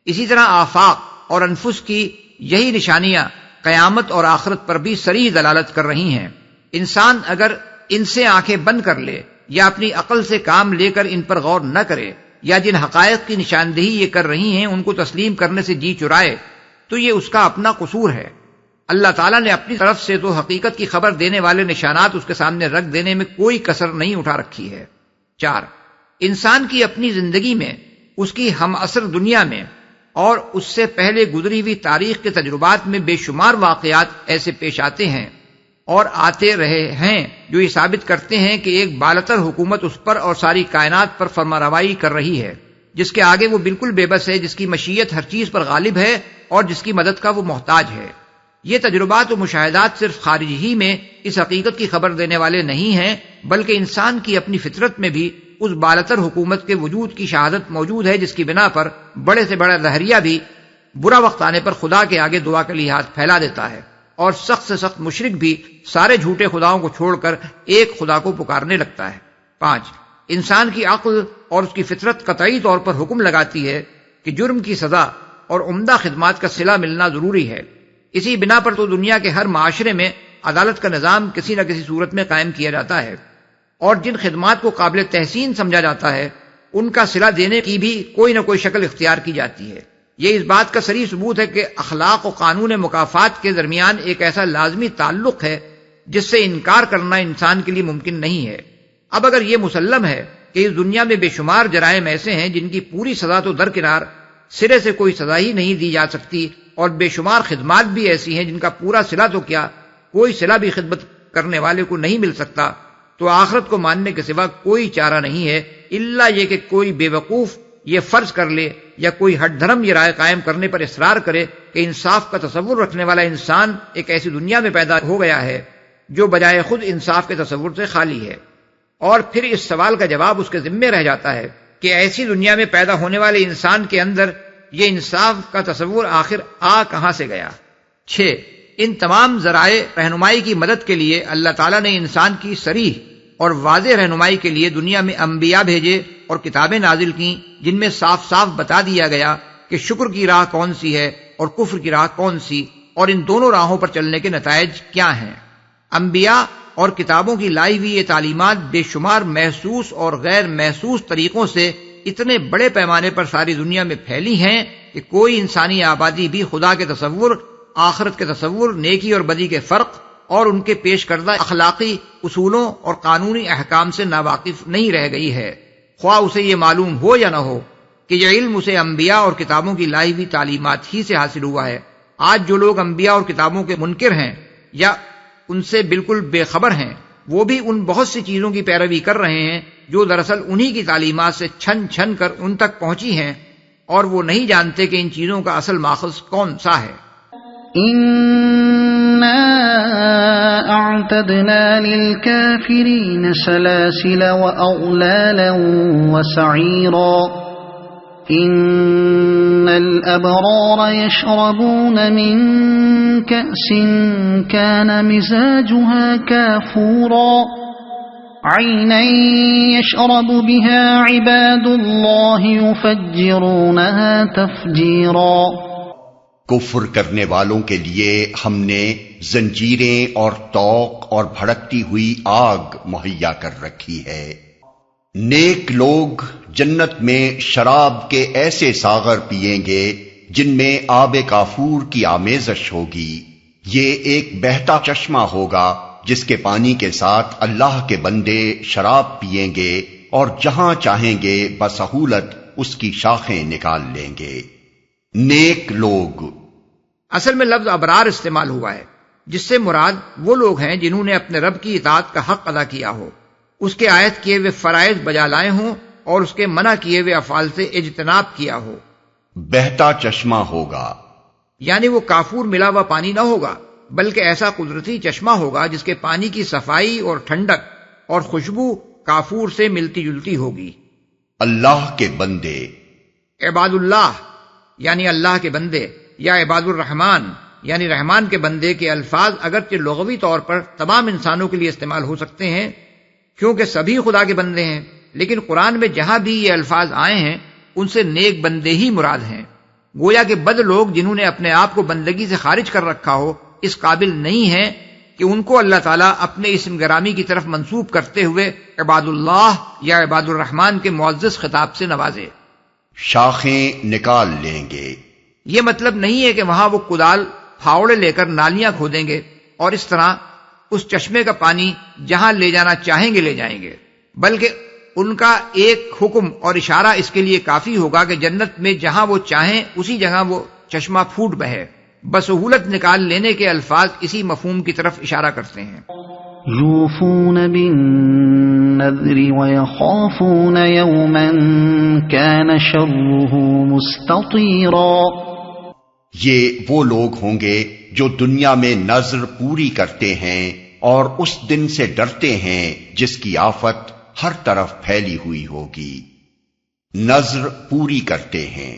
اسی طرح آفاق اور انفس کی یہی نشانیاں قیامت اور آخرت پر بھی صریح دلالت کر رہی ہیں۔ انسان اگر ان سے آنکھیں بند کر لے یا اپنی عقل سے کام لے کر ان پر غور نہ کرے یا جن حقائق کی نشاندہی یہ کر رہی ہیں ان کو تسلیم کرنے سے جی چرائے تو یہ اس کا اپنا قصور ہے۔ اللہ تعالیٰ نے اپنی طرف سے تو حقیقت کی خبر دینے والے نشانات اس کے سامنے رکھ دینے میں کوئی کسر نہیں اٹھا رکھی ہے۔ 4، انسان کی اپنی زندگی میں، اس کی ہم عصر دنیا میں اور اس سے پہلے گزری ہوئی تاریخ کے تجربات میں بے شمار واقعات ایسے پیش آتے ہیں اور آتے رہے ہیں جو یہ ثابت کرتے ہیں کہ ایک بالاتر حکومت اس پر اور ساری کائنات پر فرمانروائی کر رہی ہے، جس کے آگے وہ بالکل بے بس ہے، جس کی مشیت ہر چیز پر غالب ہے اور جس کی مدد کا وہ محتاج ہے۔ یہ تجربات و مشاہدات صرف خارج ہی میں اس حقیقت کی خبر دینے والے نہیں ہیں، بلکہ انسان کی اپنی فطرت میں بھی اس بالاتر حکومت کے وجود کی شہادت موجود ہے، جس کی بنا پر بڑے سے بڑا دہریہ بھی برا وقت آنے پر خدا کے آگے دعا کے لیے ہاتھ پھیلا دیتا ہے، اور سخت سے سخت مشرک بھی سارے جھوٹے خداؤں کو چھوڑ کر ایک خدا کو پکارنے لگتا ہے۔ 5، انسان کی عقل اور اس کی فطرت قطعی طور پر حکم لگاتی ہے کہ جرم کی سزا اور عمدہ خدمات کا صلہ ملنا ضروری ہے۔ اسی بنا پر تو دنیا کے ہر معاشرے میں عدالت کا نظام کسی نہ کسی صورت میں قائم کیا جاتا ہے، اور جن خدمات کو قابل تحسین سمجھا جاتا ہے ان کا صلہ دینے کی بھی کوئی نہ کوئی شکل اختیار کی جاتی ہے۔ یہ اس بات کا صریح ثبوت ہے کہ اخلاق و قانون مکافات کے درمیان ایک ایسا لازمی تعلق ہے جس سے انکار کرنا انسان کے لیے ممکن نہیں ہے۔ اب اگر یہ مسلم ہے کہ اس دنیا میں بے شمار جرائم ایسے ہیں جن کی پوری سزا تو درکنار، سرے سے کوئی سزا ہی نہیں دی جا سکتی، اور بے شمار خدمات بھی ایسی ہیں جن کا پورا صلہ تو کیا کوئی صلہ بھی خدمت کرنے والے کو نہیں مل سکتا، تو آخرت کو ماننے کے سوا کوئی چارہ نہیں ہے، الا یہ کہ کوئی بے وقوف یہ فرض کر لے یا کوئی ہٹ دھرم یہ رائے قائم کرنے پر اصرار کرے کہ انصاف کا تصور رکھنے والا انسان ایک ایسی دنیا میں پیدا ہو گیا ہے جو بجائے خود انصاف کے تصور سے خالی ہے، اور پھر اس سوال کا جواب اس کے ذمے رہ جاتا ہے کہ ایسی دنیا میں پیدا ہونے والے انسان کے اندر یہ انصاف کا تصور آخر کہاں سے گیا۔ 6، ان تمام ذرائع رہنمائی کی مدد کے لیے اللہ تعالیٰ نے انسان کی صریح اور واضح رہنمائی کے لیے دنیا میں انبیاء بھیجے اور کتابیں نازل کیں جن میں صاف صاف بتا دیا گیا کہ شکر کی راہ کون سی ہے اور کفر کی راہ کون سی، اور ان دونوں راہوں پر چلنے کے نتائج کیا ہیں۔ انبیاء اور کتابوں کی لائی ہوئی یہ تعلیمات بے شمار محسوس اور غیر محسوس طریقوں سے اتنے بڑے پیمانے پر ساری دنیا میں پھیلی ہیں کہ کوئی انسانی آبادی بھی خدا کے تصور، آخرت کے تصور، نیکی اور بدی کے فرق اور ان کے پیش کردہ اخلاقی اصولوں اور قانونی احکام سے ناواقف نہیں رہ گئی ہے، خواہ اسے یہ معلوم ہو یا نہ ہو کہ یہ علم اسے انبیاء اور کتابوں کی لائی ہوئی تعلیمات ہی سے حاصل ہوا ہے۔ آج جو لوگ انبیاء اور کتابوں کے منکر ہیں یا ان سے بالکل بے خبر ہیں، وہ بھی ان بہت سی چیزوں کی پیروی کر رہے ہیں جو دراصل انہی کی تعلیمات سے چھن چھن کر ان تک پہنچی ہیں، اور وہ نہیں جانتے کہ ان چیزوں کا اصل ماخذ کون سا ہے۔ إنا أعتدنا للكافرين سلاسل وأغلالا وسعيرا إن الأبرار يشربون من كأس كان مزاجها كافورا عينا يشرب بها عباد الله يفجرونها تفجيرا۔ کفر کرنے والوں کے لیے ہم نے زنجیریں اور طوق اور بھڑکتی ہوئی آگ مہیا کر رکھی ہے۔ نیک لوگ جنت میں شراب کے ایسے ساغر پیئیں گے جن میں آب کافور کی آمیزش ہوگی۔ یہ ایک بہتا چشمہ ہوگا جس کے پانی کے ساتھ اللہ کے بندے شراب پیئیں گے اور جہاں چاہیں گے بسہولت اس کی شاخیں نکال لیں گے۔ نیک لوگ اصل میں لفظ ابرار استعمال ہوا ہے، جس سے مراد وہ لوگ ہیں جنہوں نے اپنے رب کی اطاعت کا حق ادا کیا ہو، اس کے عائد کیے ہوئے فرائض بجا لائے ہوں اور اس کے منع کیے ہوئے افعال سے اجتناب کیا ہو۔ بہتا چشمہ ہوگا یعنی وہ کافور ملا ہوا پانی نہ ہوگا، بلکہ ایسا قدرتی چشمہ ہوگا جس کے پانی کی صفائی اور ٹھنڈک اور خوشبو کافور سے ملتی جلتی ہوگی۔ اللہ کے بندے عباد اللہ یعنی اللہ کے بندے، یا عباد الرحمن یعنی رحمان کے بندے کے الفاظ اگرچہ لغوی طور پر تمام انسانوں کے لیے استعمال ہو سکتے ہیں کیونکہ سبھی خدا کے بندے ہیں، لیکن قرآن میں جہاں بھی یہ الفاظ آئے ہیں ان سے نیک بندے ہی مراد ہیں۔ گویا کہ بد لوگ جنہوں نے اپنے آپ کو بندگی سے خارج کر رکھا ہو اس قابل نہیں ہیں کہ ان کو اللہ تعالیٰ اپنے اسم گرامی کی طرف منسوب کرتے ہوئے عباد اللہ یا عباد الرحمن کے معزز خطاب سے نوازے۔ شاخیں نکال لیں گے، یہ مطلب نہیں ہے کہ وہاں وہ کدال پھاوڑے لے کر نالیاں کھودیں گے اور اس طرح اس چشمے کا پانی جہاں لے جانا چاہیں گے لے جائیں گے، بلکہ ان کا ایک حکم اور اشارہ اس کے لیے کافی ہوگا کہ جنت میں جہاں وہ چاہیں اسی جگہ وہ چشمہ پھوٹ بہے۔ بسہولت نکال لینے کے الفاظ اسی مفہوم کی طرف اشارہ کرتے ہیں۔ يوفون بالنذر ويخافون يوما كان شره مستطيرا۔ یہ وہ لوگ ہوں گے جو دنیا میں نذر پوری کرتے ہیں اور اس دن سے ڈرتے ہیں جس کی آفت ہر طرف پھیلی ہوئی ہوگی۔ نذر پوری کرتے ہیں۔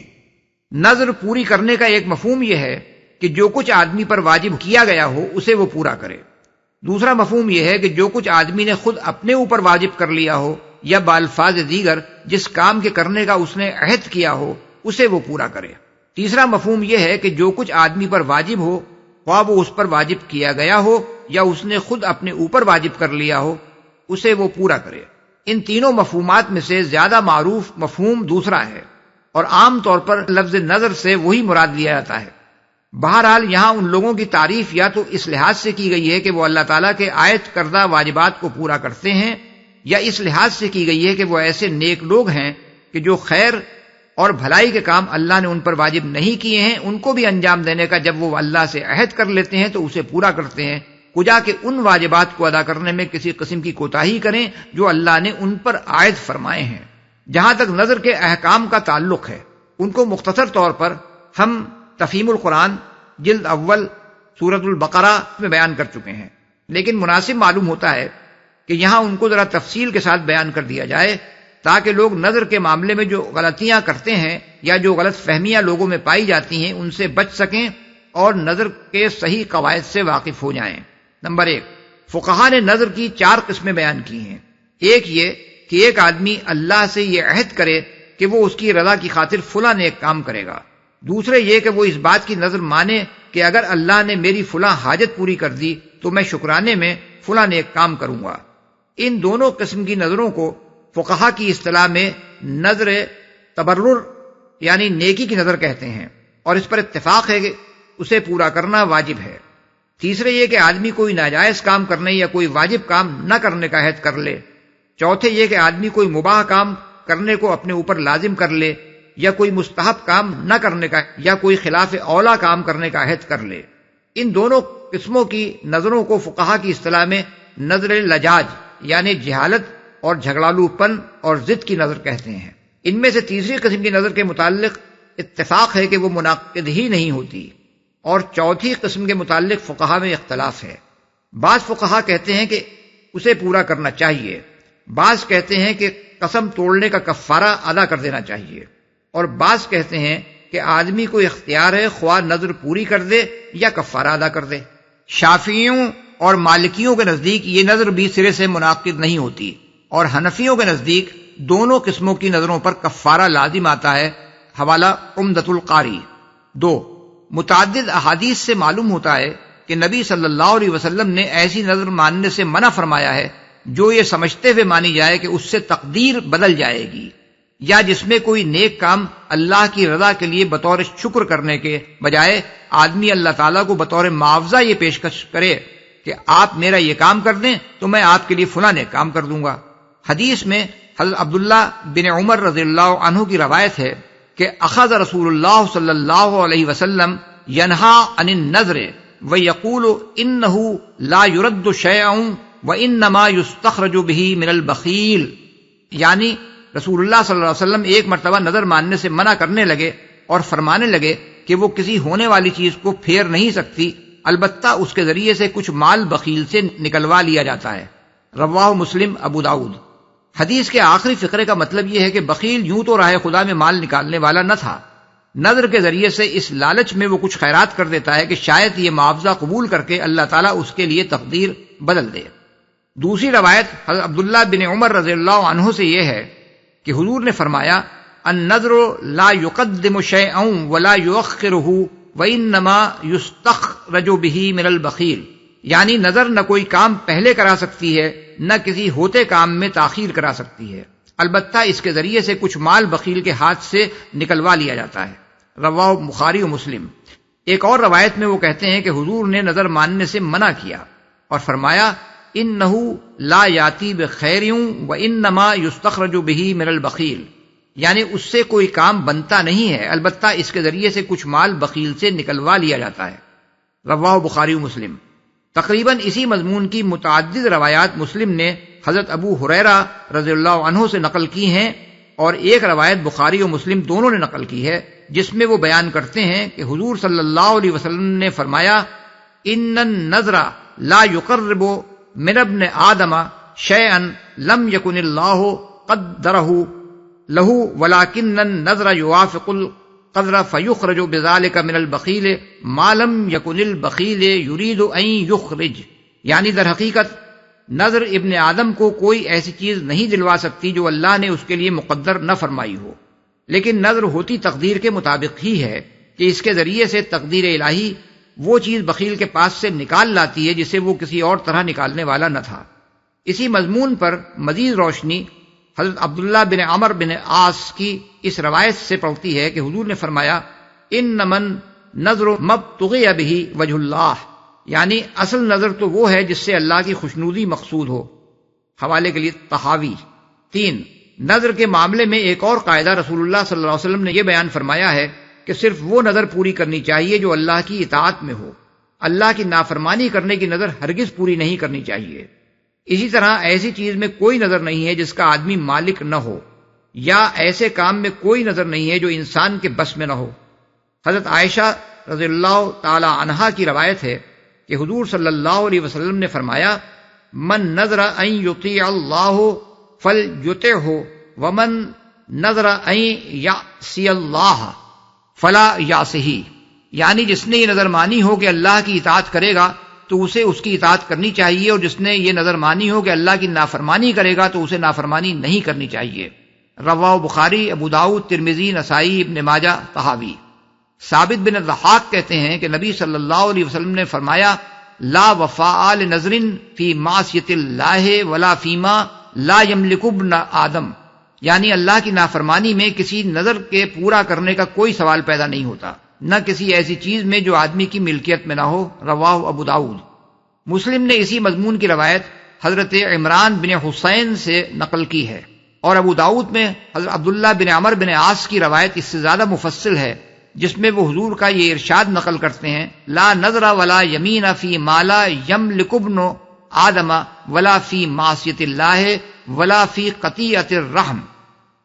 نذر پوری کرنے کا ایک مفہوم یہ ہے کہ جو کچھ آدمی پر واجب کیا گیا ہو اسے وہ پورا کرے۔ دوسرا مفہوم یہ ہے کہ جو کچھ آدمی نے خود اپنے اوپر واجب کر لیا ہو یا بالفاظ دیگر جس کام کے کرنے کا اس نے عہد کیا ہو اسے وہ پورا کرے۔ تیسرا مفہوم یہ ہے کہ جو کچھ آدمی پر واجب ہو، خواہ وہ اس پر واجب کیا گیا ہو یا اس نے خود اپنے اوپر واجب کر لیا ہو، اسے وہ پورا کرے۔ ان تینوں مفہومات میں سے زیادہ معروف مفہوم دوسرا ہے اور عام طور پر لفظ نظر سے وہی مراد لیا جاتا ہے۔ بہرحال یہاں ان لوگوں کی تعریف یا تو اس لحاظ سے کی گئی ہے کہ وہ اللہ تعالیٰ کے عائد کردہ واجبات کو پورا کرتے ہیں، یا اس لحاظ سے کی گئی ہے کہ وہ ایسے نیک لوگ ہیں کہ جو خیر اور بھلائی کے کام اللہ نے ان پر واجب نہیں کیے ہیں ان کو بھی انجام دینے کا جب وہ اللہ سے عہد کر لیتے ہیں تو اسے پورا کرتے ہیں، کجا کہ ان واجبات کو ادا کرنے میں کسی قسم کی کوتاہی کریں جو اللہ نے ان پر عائد فرمائے ہیں۔ جہاں تک نظر کے احکام کا تعلق ہے ان کو مختصر طور پر ہم تفہیم القرآن جلد اول سورۃ البقرہ میں بیان کر چکے ہیں، لیکن مناسب معلوم ہوتا ہے کہ یہاں ان کو ذرا تفصیل کے ساتھ بیان کر دیا جائے تاکہ لوگ نظر کے معاملے میں جو غلطیاں کرتے ہیں یا جو غلط فہمیاں لوگوں میں پائی جاتی ہیں ان سے بچ سکیں اور نظر کے صحیح قواعد سے واقف ہو جائیں۔ نمبر 1، فقہا نے نظر کی 4 قسمیں بیان کی ہیں۔ ایک یہ کہ ایک آدمی اللہ سے یہ عہد کرے کہ وہ اس کی رضا کی خاطر فلاں نیک کام کرے گا۔ دوسرے یہ کہ وہ اس بات کی نظر مانے کہ اگر اللہ نے میری فلاں حاجت پوری کر دی تو میں شکرانے میں فلاں نیک کام کروں گا۔ ان دونوں قسم کی نظروں کو فقہا کی اصطلاح میں نظر تبرر یعنی نیکی کی نظر کہتے ہیں، اور اس پر اتفاق ہے کہ اسے پورا کرنا واجب ہے۔ تیسرے یہ کہ آدمی کوئی ناجائز کام کرنے یا کوئی واجب کام نہ کرنے کا عہد کر لے۔ چوتھے یہ کہ آدمی کوئی مباح کام کرنے کو اپنے اوپر لازم کر لے۔ یا کوئی مستحب کام نہ کرنے کا یا کوئی خلاف اولا کام کرنے کا عہد کر لے۔ ان دونوں قسموں کی نظروں کو فقہا کی اصطلاح میں نظر لجاج یعنی جہالت اور جھگڑالو پن اور ضد کی نظر کہتے ہیں۔ ان میں سے تیسری قسم کی نظر کے متعلق اتفاق ہے کہ وہ منعقد ہی نہیں ہوتی، اور چوتھی قسم کے متعلق فقہا میں اختلاف ہے۔ بعض فقہا کہتے ہیں کہ اسے پورا کرنا چاہیے، بعض کہتے ہیں کہ قسم توڑنے کا کفارہ ادا کر دینا چاہیے، اور بعض کہتے ہیں کہ آدمی کو اختیار ہے خواہ نظر پوری کر دے یا کفارہ ادا کر دے۔ شافعیوں اور مالکیوں کے نزدیک یہ نظر بھی سرے سے منعقد نہیں ہوتی، اور حنفیوں کے نزدیک دونوں قسموں کی نظروں پر کفارہ لازم آتا ہے۔ حوالہ عمدۃ القاری۔ 2، متعدد احادیث سے معلوم ہوتا ہے کہ نبی صلی اللہ علیہ وسلم نے ایسی نظر ماننے سے منع فرمایا ہے جو یہ سمجھتے ہوئے مانی جائے کہ اس سے تقدیر بدل جائے گی، یا جس میں کوئی نیک کام اللہ کی رضا کے لیے بطور شکر کرنے کے بجائے آدمی اللہ تعالیٰ کو بطور معاوضہ یہ پیشکش کرے کہ آپ میرا یہ کام کر دیں تو میں آپ کے لیے فلاں نیک کام کر دوں گا۔ حدیث میں حضرت عبداللہ بن عمر رضی اللہ عنہ کی روایت ہے کہ اخذ رسول اللہ صلی اللہ علیہ وسلم ینہا عن النذر ویقول انہ لا یرد شیئا وانما یستخرج به من البخیل، یعنی رسول اللہ صلی اللہ علیہ وسلم ایک مرتبہ نظر ماننے سے منع کرنے لگے اور فرمانے لگے کہ وہ کسی ہونے والی چیز کو پھیر نہیں سکتی، البتہ اس کے ذریعے سے کچھ مال بخیل سے نکلوا لیا جاتا ہے۔ رواہ مسلم ابو داؤد۔ حدیث کے آخری فقرے کا مطلب یہ ہے کہ بخیل یوں تو راہ خدا میں مال نکالنے والا نہ تھا، نظر کے ذریعے سے اس لالچ میں وہ کچھ خیرات کر دیتا ہے کہ شاید یہ معاوضہ قبول کر کے اللہ تعالیٰ اس کے لیے تقدیر بدل دے۔ دوسری روایت حضرت عبداللہ بن عمر رضی اللہ عنہ سے یہ ہے کہ حضور نے فرمایا النذر لا يقدم شيئا ولا يؤخره وانما يستخرج به من البخیل، یعنی نظر نہ کوئی کام پہلے کرا سکتی ہے نہ کسی ہوتے کام میں تاخیر کرا سکتی ہے، البتہ اس کے ذریعے سے کچھ مال بخیل کے ہاتھ سے نکلوا لیا جاتا ہے۔ رواہ بخاری و مسلم۔ ایک اور روایت میں وہ کہتے ہیں کہ حضور نے نظر ماننے سے منع کیا اور فرمایا انہ لا یاتی بخیر وانما یستخرج به من البخیل، یعنی اس سے کوئی کام بنتا نہیں ہے، البتہ اس کے ذریعے سے کچھ مال بخیل سے نکلوا لیا جاتا ہے۔ رواہ بخاری و مسلم۔ تقریباً اسی مضمون کی متعدد روایات مسلم نے حضرت ابو ہریرہ رضی اللہ عنہ سے نقل کی ہیں، اور ایک روایت بخاری و مسلم دونوں نے نقل کی ہے جس میں وہ بیان کرتے ہیں کہ حضور صلی اللہ علیہ وسلم نے فرمایا ان النذر لا يقرب من ابن آدم شیئا لم یکن اللہ قدرہ له ولكن النذر يوافق القدر فيخرج بذلك من البخیل ما لم يكن البخیل يريد ان يخرج، یعنی در حقیقت نظر ابن آدم کو کوئی ایسی چیز نہیں دلوا سکتی جو اللہ نے اس کے لیے مقدر نہ فرمائی ہو، لیکن نظر ہوتی تقدیر کے مطابق ہی ہے کہ اس کے ذریعے سے تقدیر الہی وہ چیز بخیل کے پاس سے نکال لاتی ہے جسے وہ کسی اور طرح نکالنے والا نہ تھا۔ اسی مضمون پر مزید روشنی حضرت عبداللہ بن عمر بن عاص کی اس روایت سے پڑتی ہے کہ حضور نے فرمایا انما النذر مبتغی بہ وجہ اللہ، یعنی اصل نظر تو وہ ہے جس سے اللہ کی خوشنودی مقصود ہو۔ حوالے کے لیے طحاوی۔ 3، نظر کے معاملے میں ایک اور قاعدہ رسول اللہ صلی اللہ علیہ وسلم نے یہ بیان فرمایا ہے کہ صرف وہ نظر پوری کرنی چاہیے جو اللہ کی اطاعت میں ہو، اللہ کی نافرمانی کرنے کی نظر ہرگز پوری نہیں کرنی چاہیے۔ اسی طرح ایسی چیز میں کوئی نظر نہیں ہے جس کا آدمی مالک نہ ہو، یا ایسے کام میں کوئی نظر نہیں ہے جو انسان کے بس میں نہ ہو۔ حضرت عائشہ رضی اللہ تعالی عنہا کی روایت ہے کہ حضور صلی اللہ علیہ وسلم نے فرمایا من نظر ان یطیع اللہ فلیطعہ ومن نظر ان یعصی اللہ فلا یعصہ، یعنی جس نے یہ نظر مانی ہو کہ اللہ کی اطاعت کرے گا تو اسے اس کی اطاعت کرنی چاہیے، اور جس نے یہ نظر مانی ہو کہ اللہ کی نافرمانی کرے گا تو اسے نافرمانی نہیں کرنی چاہیے۔ رواہ بخاری، ابو داؤد، ترمذی، نسائی، ابن ماجہ، طحاوی۔ ثابت بن الضحاک کہتے ہیں کہ نبی صلی اللہ علیہ وسلم نے فرمایا لا وفاء لنذر فی معصیۃ اللہ ولا فیما لا یملک ابن آدم، یعنی اللہ کی نافرمانی میں کسی نظر کے پورا کرنے کا کوئی سوال پیدا نہیں ہوتا، نہ کسی ایسی چیز میں جو آدمی کی ملکیت میں نہ ہو۔ رواہ ابو داؤد۔ مسلم نے اسی مضمون کی روایت حضرت عمران بن حسین سے نقل کی ہے اور ابو داؤد میں حضرت عبداللہ بن عمر بن عاص کی روایت اس سے زیادہ مفصل ہے، جس میں وہ حضور کا یہ ارشاد نقل کرتے ہیں، لا نظر ولا یمین فی ما لا یملک ابن آدم ولا فی معصیت اللہ ولا فی قطیعۃ الرحم،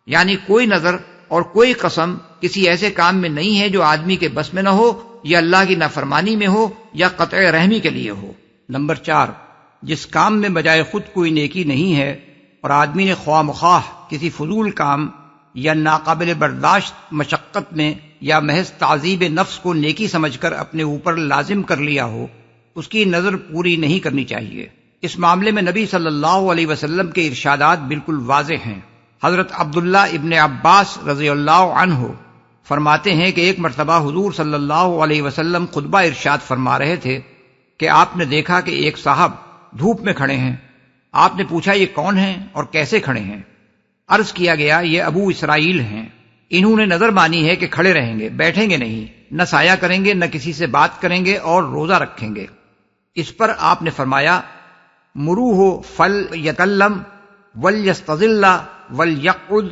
یعنی کوئی نظر اور کوئی قسم کسی ایسے کام میں نہیں ہے جو آدمی کے بس میں نہ ہو، یا اللہ کی نافرمانی میں ہو، یا قطع رحمی کے لیے ہو۔ نمبر 4، جس کام میں بجائے خود کوئی نیکی نہیں ہے اور آدمی نے خواہ مخواہ کسی فضول کام یا ناقابل برداشت مشقت میں یا محض تعذیب نفس کو نیکی سمجھ کر اپنے اوپر لازم کر لیا ہو، اس کی نظر پوری نہیں کرنی چاہیے۔ اس معاملے میں نبی صلی اللہ علیہ وسلم کے ارشادات بالکل واضح ہیں۔ حضرت عبداللہ ابن عباس رضی اللہ عنہ فرماتے ہیں کہ ایک مرتبہ حضور صلی اللہ علیہ وسلم خطبہ ارشاد فرما رہے تھے کہ آپ نے دیکھا کہ ایک صاحب دھوپ میں کھڑے ہیں۔ آپ نے پوچھا یہ کون ہیں اور کیسے کھڑے ہیں؟ عرض کیا گیا یہ ابو اسرائیل ہیں، انہوں نے نظر مانی ہے کہ کھڑے رہیں گے، بیٹھیں گے نہیں، نہ سایہ کریں گے، نہ کسی سے بات کریں گے اور روزہ رکھیں گے۔ اس پر آپ نے فرمایا مروہ فلیتکلم ولیستظل ولیقعد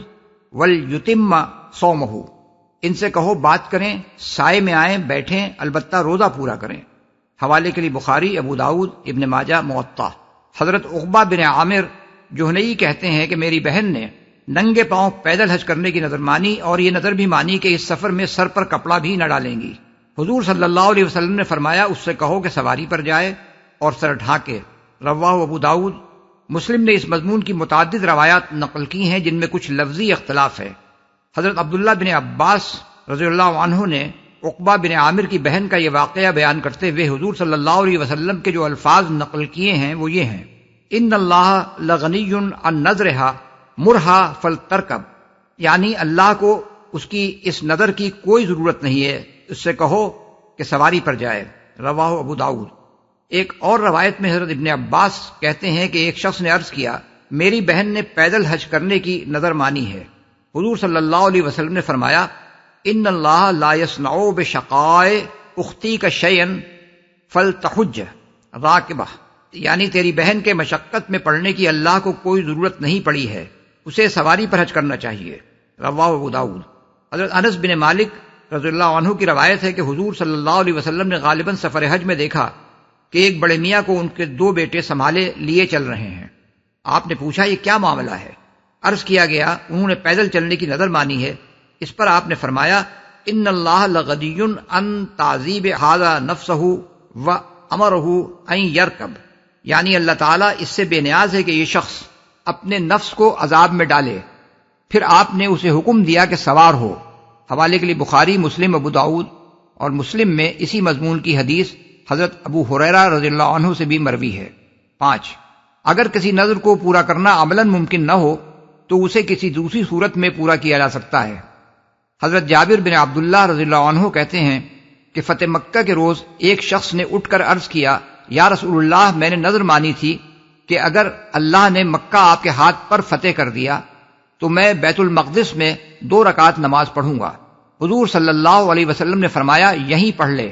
ولیتم صومہ، ان سے کہو بات کریں، سائے میں آئیں، بیٹھیں، البتہ روزہ پورا کریں۔ حوالے کے لیے بخاری، ابو داؤد، ابن ماجہ، موطا۔ حضرت عقبہ بن عامر جوہنی کہتے ہیں کہ میری بہن نے ننگے پاؤں پیدل حج کرنے کی نظر مانی اور یہ نظر بھی مانی کہ اس سفر میں سر پر کپڑا بھی نہ ڈالیں گی۔ حضور صلی اللہ علیہ وسلم نے فرمایا اس سے کہو کہ سواری پر جائے اور سر ڈھانکے۔ رواہ ابو داؤد۔ مسلم نے اس مضمون کی متعدد روایات نقل کی ہیں جن میں کچھ لفظی اختلاف ہے۔ حضرت عبداللہ بن عباس رضی اللہ عنہ نے عقبہ بن عامر کی بہن کا یہ واقعہ بیان کرتے ہوئے حضور صلی اللہ علیہ وسلم کے جو الفاظ نقل کیے ہیں وہ یہ ہیں، ان اللہ لغنی عن نظرہا مرہا فلترکب، یعنی اللہ کو اس کی اس نظر کی کوئی ضرورت نہیں ہے، اس سے کہو کہ سواری پر جائے۔ رواہ ابو داؤد۔ ایک اور روایت میں حضرت ابن عباس کہتے ہیں کہ ایک شخص نے عرض کیا میری بہن نے پیدل حج کرنے کی نظر مانی ہے۔ حضور صلی اللہ علیہ وسلم نے فرمایا ان اللہ لا یصنع بشقاء اختیک شیئا فلتحج راکبہ، یعنی تیری بہن کے مشقت میں پڑنے کی اللہ کو کوئی ضرورت نہیں پڑی ہے، اسے سواری پر حج کرنا چاہیے۔ رواہ ابو داؤد۔ حضرت انس بن مالک رضی اللہ عنہ کی روایت ہے کہ حضور صلی اللہ علیہ وسلم نے غالباً سفر حج میں دیکھا کہ ایک بڑے میاں کو ان کے 2 بیٹے سنبھالے لیے چل رہے ہیں۔ آپ نے پوچھا یہ کیا معاملہ ہے؟ عرض کیا گیا انہوں نے پیدل چلنے کی نظر مانی ہے۔ اس پر آپ نے فرمایا ان اللہ لغنی عن تعذیب ھذا نفسہ وامرہ ان یرکب، یعنی اللہ تعالیٰ اس سے بے نیاز ہے کہ یہ شخص اپنے نفس کو عذاب میں ڈالے، پھر آپ نے اسے حکم دیا کہ سوار ہو۔ حوالے کے لیے بخاری، مسلم، ابو داؤد اور مسلم میں اسی مضمون کی حدیث حضرت ابو ہریرہ رضی اللہ عنہ سے بھی مروی ہے۔ 5، اگر کسی نظر کو پورا کرنا عملاً ممکن نہ ہو تو اسے کسی دوسری صورت میں پورا کیا جا سکتا ہے۔ حضرت جابر بن عبداللہ رضی اللہ عنہ کہتے ہیں کہ فتح مکہ کے روز ایک شخص نے اٹھ کر عرض کیا یا رسول اللہ میں نے نظر مانی تھی کہ اگر اللہ نے مکہ آپ کے ہاتھ پر فتح کر دیا تو میں بیت المقدس میں 2 رکعت نماز پڑھوں گا۔ حضور صلی اللہ علیہ وسلم نے فرمایا یہیں پڑھ لے۔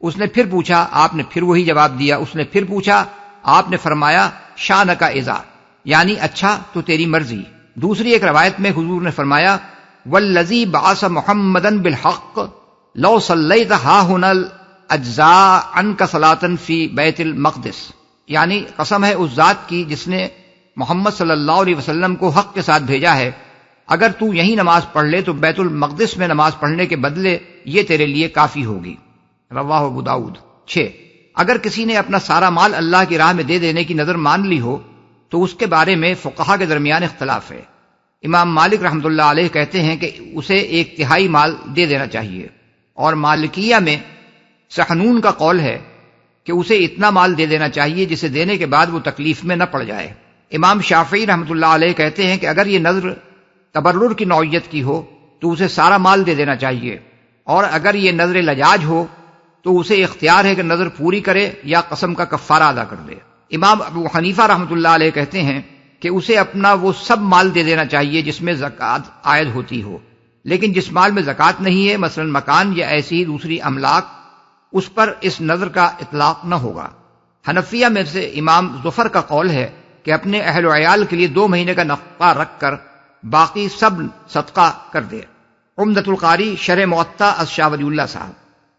اس نے پھر پوچھا، آپ نے پھر وہی جواب دیا۔ اس نے پھر پوچھا، آپ نے فرمایا شانک اذا، یعنی اچھا تو تیری مرضی۔ دوسری ایک روایت میں حضور نے فرمایا والذی بعث محمدا بالحق لو صلیت ہاہنا الاجزاء عنک صلاۃ فی بیت المقدس، یعنی قسم ہے اس ذات کی جس نے محمد صلی اللہ علیہ وسلم کو حق کے ساتھ بھیجا ہے، اگر تو یہی نماز پڑھ لے تو بیت المقدس میں نماز پڑھنے کے بدلے یہ تیرے لیے کافی ہوگی۔ رواہ ابو داؤد۔ 6، اگر کسی نے اپنا سارا مال اللہ کی راہ میں دے دینے کی نظر مان لی ہو تو اس کے بارے میں فقہا کے درمیان اختلاف ہے۔ امام مالک رحمۃ اللہ علیہ کہتے ہیں کہ اسے 1/3 مال دے دینا چاہیے، اور مالکیہ میں سحنون کا قول ہے کہ اسے اتنا مال دے دینا چاہیے جسے دینے کے بعد وہ تکلیف میں نہ پڑ جائے۔ امام شافعی رحمۃ اللہ علیہ کہتے ہیں کہ اگر یہ نذر تبرر کی نوعیت کی ہو تو اسے سارا مال دے دینا چاہیے، اور اگر یہ نذر لجاج ہو تو اسے اختیار ہے کہ نذر پوری کرے یا قسم کا کفارہ ادا کر دے۔ امام ابو حنیفہ رحمۃ اللہ علیہ کہتے ہیں کہ اسے اپنا وہ سب مال دے دینا چاہیے جس میں زکوٰۃ عائد ہوتی ہو، لیکن جس مال میں زکوٰۃ نہیں ہے، مثلا مکان یا ایسی ہی دوسری املاک، اس پر اس نذر کا اطلاق نہ ہوگا۔ حنفیہ میں سے امام ظفر کا قول ہے کہ اپنے اہل و عیال کے لیے 2 مہینے کا نفقہ رکھ کر باقی سب صدقہ کر دے۔ عمدۃ القاری شرح موطا از شاہ ولی اللہ صاحب۔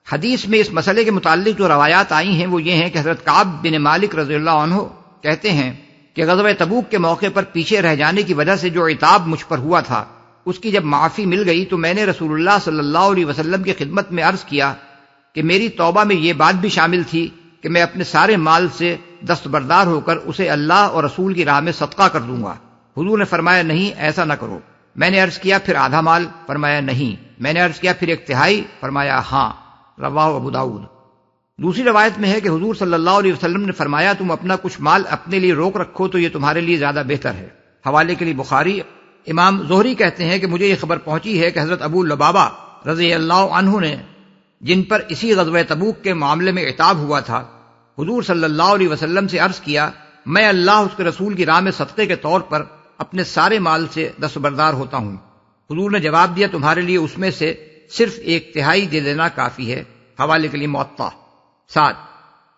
حدیث میں اس مسئلے کے متعلق جو روایات آئی ہیں وہ یہ ہیں کہ حضرت کعب بن مالک رضی اللہ عنہ کہتے ہیں کہ غزوہ تبوک کے موقع پر پیچھے رہ جانے کی وجہ سے جو عتاب مجھ پر ہوا تھا اس کی جب معافی مل گئی تو میں نے رسول اللہ صلی اللہ علیہ وسلم کی خدمت میں عرض کیا کہ میری توبہ میں یہ بات بھی شامل تھی کہ میں اپنے سارے مال سے دستبردار ہو کر اسے اللہ اور رسول کی راہ میں صدقہ کر دوں گا۔ حضور نے فرمایا نہیں، ایسا نہ کرو۔ میں نے عرض کیا پھر آدھا مال؟ فرمایا نہیں۔ میں نے عرض کیا پھر 1/3؟ فرمایا ہاں۔ رواہ ابو داؤد۔ دوسری روایت میں ہے کہ حضور صلی اللہ علیہ وسلم نے فرمایا تم اپنا کچھ مال اپنے لیے روک رکھو تو یہ تمہارے لیے زیادہ بہتر ہے۔ حوالے کے لیے بخاری۔ امام زہری کہتے ہیں کہ مجھے یہ خبر پہنچی ہے کہ حضرت ابو لبابہ رضی اللہ عنہ نے، جن پر اسی غزوہ تبوک کے معاملے میں عتاب ہوا تھا، حضور صلی اللہ علیہ وسلم سے عرض کیا میں اللہ اس کے رسول کی راہ میں صدقے کے طور پر اپنے سارے مال سے دستبردار ہوتا ہوں۔ حضور نے جواب دیا تمہارے لیے اس میں سے صرف 1/3 دے دینا کافی ہے۔ حوالے کے لیے موطا۔ 7.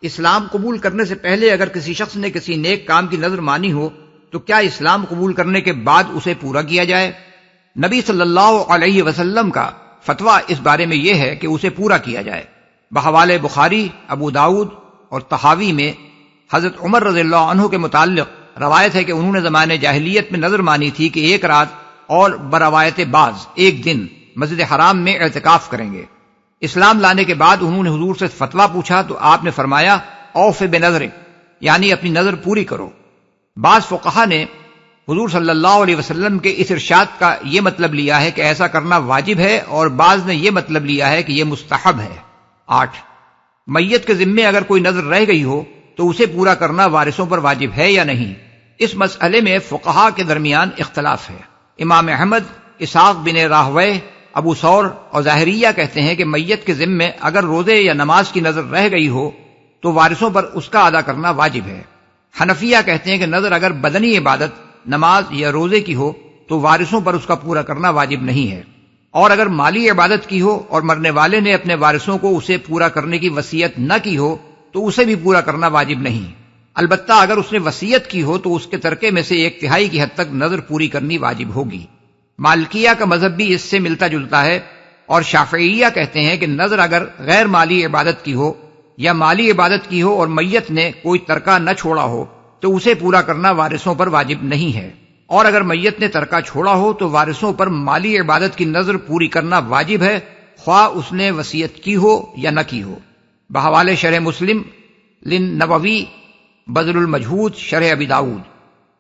اسلام قبول کرنے سے پہلے اگر کسی شخص نے کسی نیک کام کی نذر مانی ہو تو کیا اسلام قبول کرنے کے بعد اسے پورا کیا جائے؟ نبی صلی اللہ علیہ وسلم کا فتویٰ اس بارے میں یہ ہے کہ اسے پورا کیا جائے۔ بحوالے بخاری، ابو داؤد اور طحاوی میں حضرت عمر رضی اللہ عنہ کے متعلق روایت ہے کہ انہوں نے زمانے جاہلیت میں نذر مانی تھی کہ 1 رات اور بروایت بعض 1 دن مسجد حرام میں اعتکاف کریں گے۔ اسلام لانے کے بعد انہوں نے حضور سے فتویٰ پوچھا تو آپ نے فرمایا اوف بنظرک، یعنی اپنی نظر پوری کرو۔ بعض فقہا نے حضور صلی اللہ علیہ وسلم کے اس ارشاد کا یہ مطلب لیا ہے کہ ایسا کرنا واجب ہے، اور بعض نے یہ مطلب لیا ہے کہ یہ مستحب ہے۔ 8. میت کے ذمے اگر کوئی نذر رہ گئی ہو تو اسے پورا کرنا وارثوں پر واجب ہے یا نہیں؟ اس مسئلے میں فقہا کے درمیان اختلاف ہے۔ امام احمد، اسحاق بن راہویہ، ابو ثور اور ظاہریہ کہتے ہیں کہ میت کے ذمے اگر روزے یا نماز کی نذر رہ گئی ہو تو وارثوں پر اس کا ادا کرنا واجب ہے۔ حنفیہ کہتے ہیں کہ نذر اگر بدنی عبادت نماز یا روزے کی ہو تو وارثوں پر اس کا پورا کرنا واجب نہیں ہے، اور اگر مالی عبادت کی ہو اور مرنے والے نے اپنے وارثوں کو اسے پورا کرنے کی وصیت نہ کی ہو تو اسے بھی پورا کرنا واجب نہیں۔ البتہ اگر اس نے وصیت کی ہو تو اس کے ترکے میں سے 1/3 کی حد تک نذر پوری کرنی واجب ہوگی۔ مالکیہ کا مذہب بھی اس سے ملتا جلتا ہے، اور شافعیہ کہتے ہیں کہ نذر اگر غیر مالی عبادت کی ہو یا مالی عبادت کی ہو اور میت نے کوئی ترکہ نہ چھوڑا ہو تو اسے پورا کرنا وارثوں پر واجب نہیں ہے، اور اگر میت نے ترکہ چھوڑا ہو تو وارثوں پر مالی عبادت کی نذر پوری کرنا واجب ہے، خواہ اس نے وصیت کی ہو یا نہ کی ہو۔ بحوالے شرح مسلم للنووی، بذل المجہود شرح ابی داؤد۔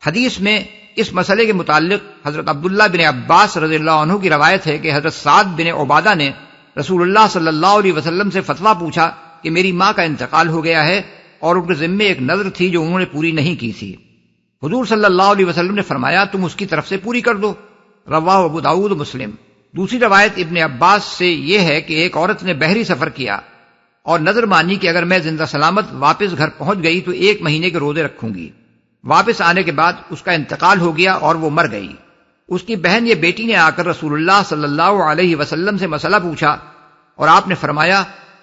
حدیث میں اس مسئلے کے متعلق حضرت عبداللہ بن عباس رضی اللہ عنہ کی روایت ہے کہ حضرت سعد بن عبادہ نے رسول اللہ صلی اللہ علیہ وسلم سے فتویٰ پوچھا کہ میری ماں کا انتقال ہو گیا ہے اور ان کے ذمے ایک نذر تھی جو انہوں نے پوری نہیں کی تھی۔ حضور صلی اللہ علیہ وسلم نے فرمایا تم اس کی طرف سے پوری کر دو۔ رواہ ابو داؤد مسلم۔ دوسری روایت ابن عباس سے یہ ہے کہ ایک عورت نے بحری سفر کیا اور نذر مانی کہ اگر میں زندہ سلامت واپس گھر پہنچ گئی تو 1 مہینے کے روزے رکھوں گی۔ واپس آنے کے بعد اس کا انتقال ہو گیا اور وہ مر گئی۔ اس کی بہن یا بیٹی نے آ کر رسول اللہ صلی اللہ علیہ وسلم سے مسئلہ پوچھا اور آپ نے فرمایا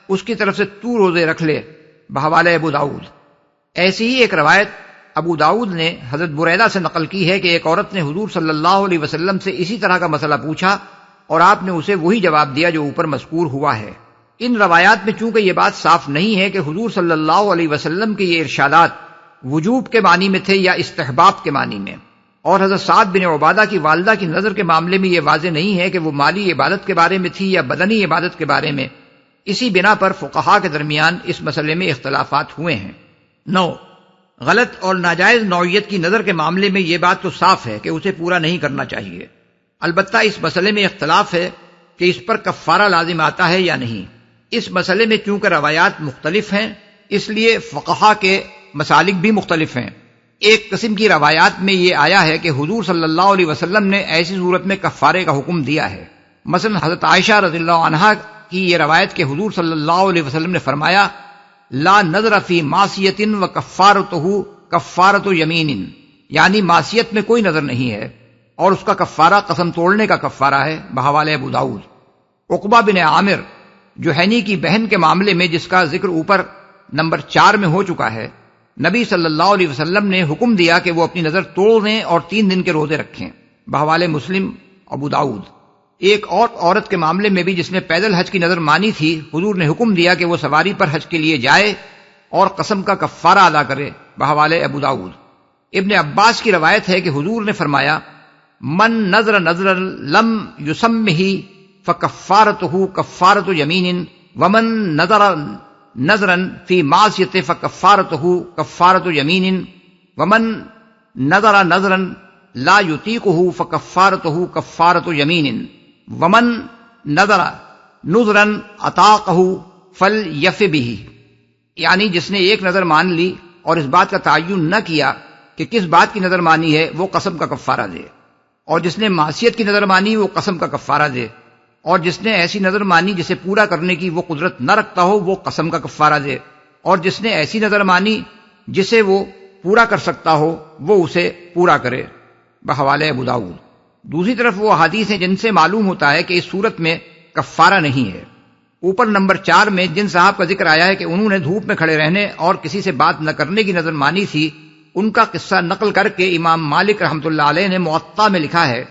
اس کی طرف سے تو روزے رکھ لے۔ بحوالہ ابو داؤد۔ ایسی ہی ایک روایت ابو داؤد نے حضرت بریدہ سے نقل کی ہے کہ ایک عورت نے حضور صلی اللہ علیہ وسلم سے اسی طرح کا مسئلہ پوچھا اور آپ نے اسے وہی جواب دیا جو اوپر مذکور ہوا ہے۔ ان روایات میں چونکہ یہ بات صاف نہیں ہے کہ حضور صلی اللہ علیہ وسلم کے یہ ارشادات وجوب کے معنی میں تھے یا استحباب کے معنی میں، اور حضرت سعد بن عبادہ کی والدہ کی نظر کے معاملے میں یہ واضح نہیں ہے کہ وہ مالی عبادت کے بارے میں تھی یا بدنی عبادت کے بارے میں۔ اسی بنا پر فقہا کے درمیان اس مسئلے میں اختلافات ہوئے ہیں۔ 9. غلط اور ناجائز نوعیت کی نظر کے معاملے میں یہ بات تو صاف ہے کہ اسے پورا نہیں کرنا چاہیے، البتہ اس مسئلے میں اختلاف ہے کہ اس پر کفارہ لازم آتا ہے یا نہیں۔ اس مسئلے میں چونکہ روایات مختلف ہیں اس لیے فقہا کے مسالک بھی مختلف ہیں۔ ایک قسم کی روایات میں یہ آیا ہے کہ حضور صلی اللہ علیہ وسلم نے ایسی صورت میں کفارے کا حکم دیا ہے۔ مثلا حضرت عائشہ رضی اللہ عنہا کی یہ روایت کہ حضور صلی اللہ علیہ وسلم نے فرمایا لا نذر فی معصیۃ و کفارتہ کفارۃ یمین، یعنی معصیت میں کوئی نظر نہیں ہے اور اس کا کفارہ قسم توڑنے کا کفارہ ہے۔ بحوالہ ابو داؤد۔ عقبہ بن عامر جوہینی کی بہن کے معاملے میں جس کا ذکر اوپر نمبر 4 میں ہو چکا ہے، نبی صلی اللہ علیہ وسلم نے حکم دیا کہ وہ اپنی نظر توڑ دیں اور 3 دن کے روزے رکھیں۔ بحوالے مسلم ابو داؤد۔ ایک اور عورت کے معاملے میں بھی جس نے پیدل حج کی نظر مانی تھی، حضور نے حکم دیا کہ وہ سواری پر حج کے لیے جائے اور قسم کا کفارہ ادا کرے، بحوالے ابو داؤد۔ ابن عباس کی روایت ہے کہ حضور نے فرمایا، من نذر نذرا لم یسمہ فکفارتہ کفارۃ یمین ومن نذر نذرا فی معصیۃ فکفارتہ کفارۃ یمین ومن نذر نذرا لا یطیقہ فکفارتہ کفارۃ یمین ومن نذر نذرا اطاقہ فلیف بہ۔ یعنی جس نے ایک نظر مان لی اور اس بات کا تعین نہ کیا کہ کس بات کی نظر مانی ہے، وہ قسم کا کفارہ دے، اور جس نے معصیت کی نظر مانی وہ قسم کا کفارہ دے، اور جس نے ایسی نظر مانی جسے پورا کرنے کی وہ قدرت نہ رکھتا ہو وہ قسم کا کفارہ دے، اور جس نے ایسی نظر مانی جسے وہ پورا کر سکتا ہو وہ اسے پورا کرے، بحوالے ابو داؤد۔ دوسری طرف وہ احادیث ہیں جن سے معلوم ہوتا ہے کہ اس صورت میں کفارہ نہیں ہے۔ اوپر نمبر 4 میں جن صاحب کا ذکر آیا ہے کہ انہوں نے دھوپ میں کھڑے رہنے اور کسی سے بات نہ کرنے کی نظر مانی تھی، ان کا قصہ نقل کر کے امام مالک رحمۃ اللہ علیہ نے موطا میں لکھا ہے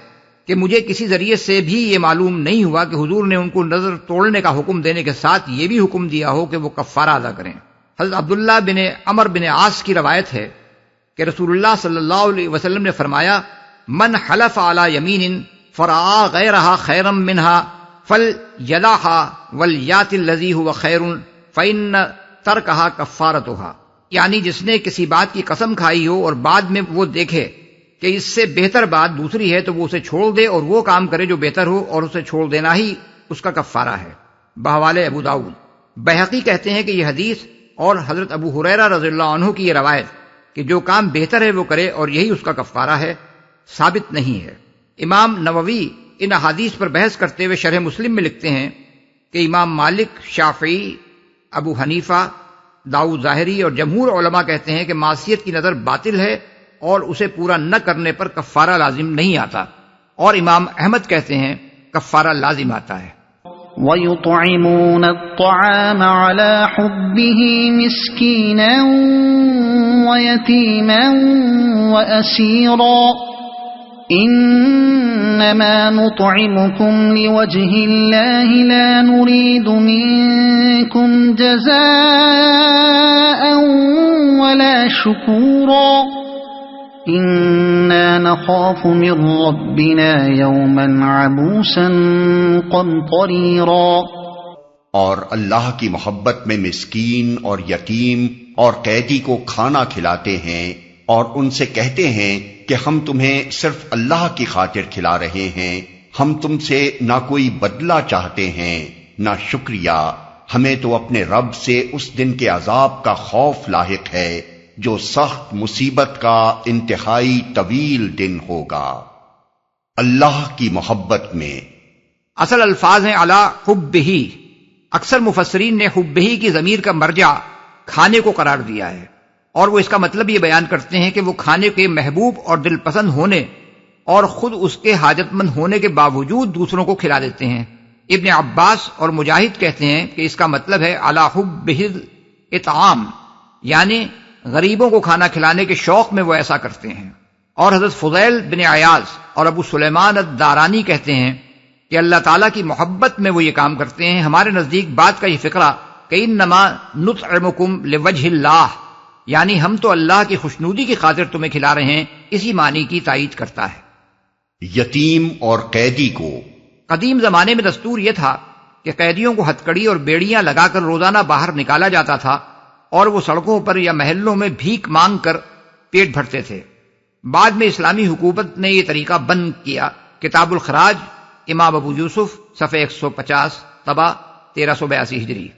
کہ مجھے کسی ذریعے سے بھی یہ معلوم نہیں ہوا کہ حضور نے ان کو نظر توڑنے کا حکم دینے کے ساتھ یہ بھی حکم دیا ہو کہ وہ کفارہ ادا کریں۔ حضرت عبداللہ بن عمر بن عاص کی روایت ہے کہ رسول اللہ صلی اللہ علیہ وسلم نے فرمایا، من حلف علی یمین فرآ غیرہا خیرا منہا فلیدعھا ولیات الذی ھو خیر فإن ترکھا کفارتھا۔ یعنی جس نے کسی بات کی قسم کھائی ہو اور بعد میں وہ دیکھے کہ اس سے بہتر بات دوسری ہے تو وہ اسے چھوڑ دے اور وہ کام کرے جو بہتر ہو، اور اسے چھوڑ دینا ہی اس کا کفارہ ہے، بحوالے ابو داؤد۔ بیہقی کہتے ہیں کہ یہ حدیث اور حضرت ابو ہریرہ رضی اللہ عنہ کی یہ روایت کہ جو کام بہتر ہے وہ کرے اور یہی اس کا کفارہ ہے، ثابت نہیں ہے۔ امام نووی ان احادیث پر بحث کرتے ہوئے شرح مسلم میں لکھتے ہیں کہ امام مالک، شافعی، ابو حنیفہ، داؤد ظاہری اور جمہور علماء کہتے ہیں کہ معصیت کی نظر باطل ہے اور اسے پورا نہ کرنے پر کفارہ لازم نہیں آتا، اور امام احمد کہتے ہیں کفارہ لازم آتا ہے۔ وَيُطْعِمُونَ الطَّعَامَ عَلَى حُبِّهِ مِسْكِينًا وَيَتِيمًا وَأَسِيرًا إِنَّمَا نُطْعِمُكُمْ لِوَجْهِ اللَّهِ لَا نُرِيدُ مِنكُمْ جَزَاءً وَلَا شُكُورًا إِنَّا نَخَافُ مِن رَّبِّنَا يَوْمًا عَبُوسًا قَمْطَرِيرًا۔ اور اللہ کی محبت میں مسکین اور یتیم اور قیدی کو کھانا کھلاتے ہیں اور ان سے کہتے ہیں کہ ہم تمہیں صرف اللہ کی خاطر کھلا رہے ہیں، ہم تم سے نہ کوئی بدلہ چاہتے ہیں نہ شکریہ، ہمیں تو اپنے رب سے اس دن کے عذاب کا خوف لاحق ہے جو سخت مصیبت کا انتہائی طویل دن ہوگا۔ اللہ کی محبت میں اصل الفاظ ہیں علی حبہ۔ اکثر مفسرین نے حبہ کی ضمیر کا مرجع کھانے کو قرار دیا ہے، اور وہ اس کا مطلب یہ بیان کرتے ہیں کہ وہ کھانے کے محبوب اور دل پسند ہونے اور خود اس کے حاجت مند ہونے کے باوجود دوسروں کو کھلا دیتے ہیں۔ ابن عباس اور مجاہد کہتے ہیں کہ اس کا مطلب ہے علی حبہ اطعام، یعنی غریبوں کو کھانا کھلانے کے شوق میں وہ ایسا کرتے ہیں۔ اور حضرت فضیل بن عیاض اور ابو سلیمان الدارانی کہتے ہیں کہ اللہ تعالیٰ کی محبت میں وہ یہ کام کرتے ہیں۔ ہمارے نزدیک بات کا یہ فقرہ کہ انما نطعمکم لوجہ اللہ، یعنی ہم تو اللہ کی خوشنودی کی خاطر تمہیں کھلا رہے ہیں، اسی معنی کی تائید کرتا ہے۔ یتیم اور قیدی کو قدیم زمانے میں دستور یہ تھا کہ قیدیوں کو ہتکڑی اور بیڑیاں لگا کر روزانہ باہر نکالا جاتا تھا اور وہ سڑکوں پر یا محلوں میں بھیک مانگ کر پیٹ بھرتے تھے۔ بعد میں اسلامی حکومت نے یہ طریقہ بند کیا۔ کتاب الخراج، امام ابو یوسف، صفحہ 150، طبع 1382 ہجری۔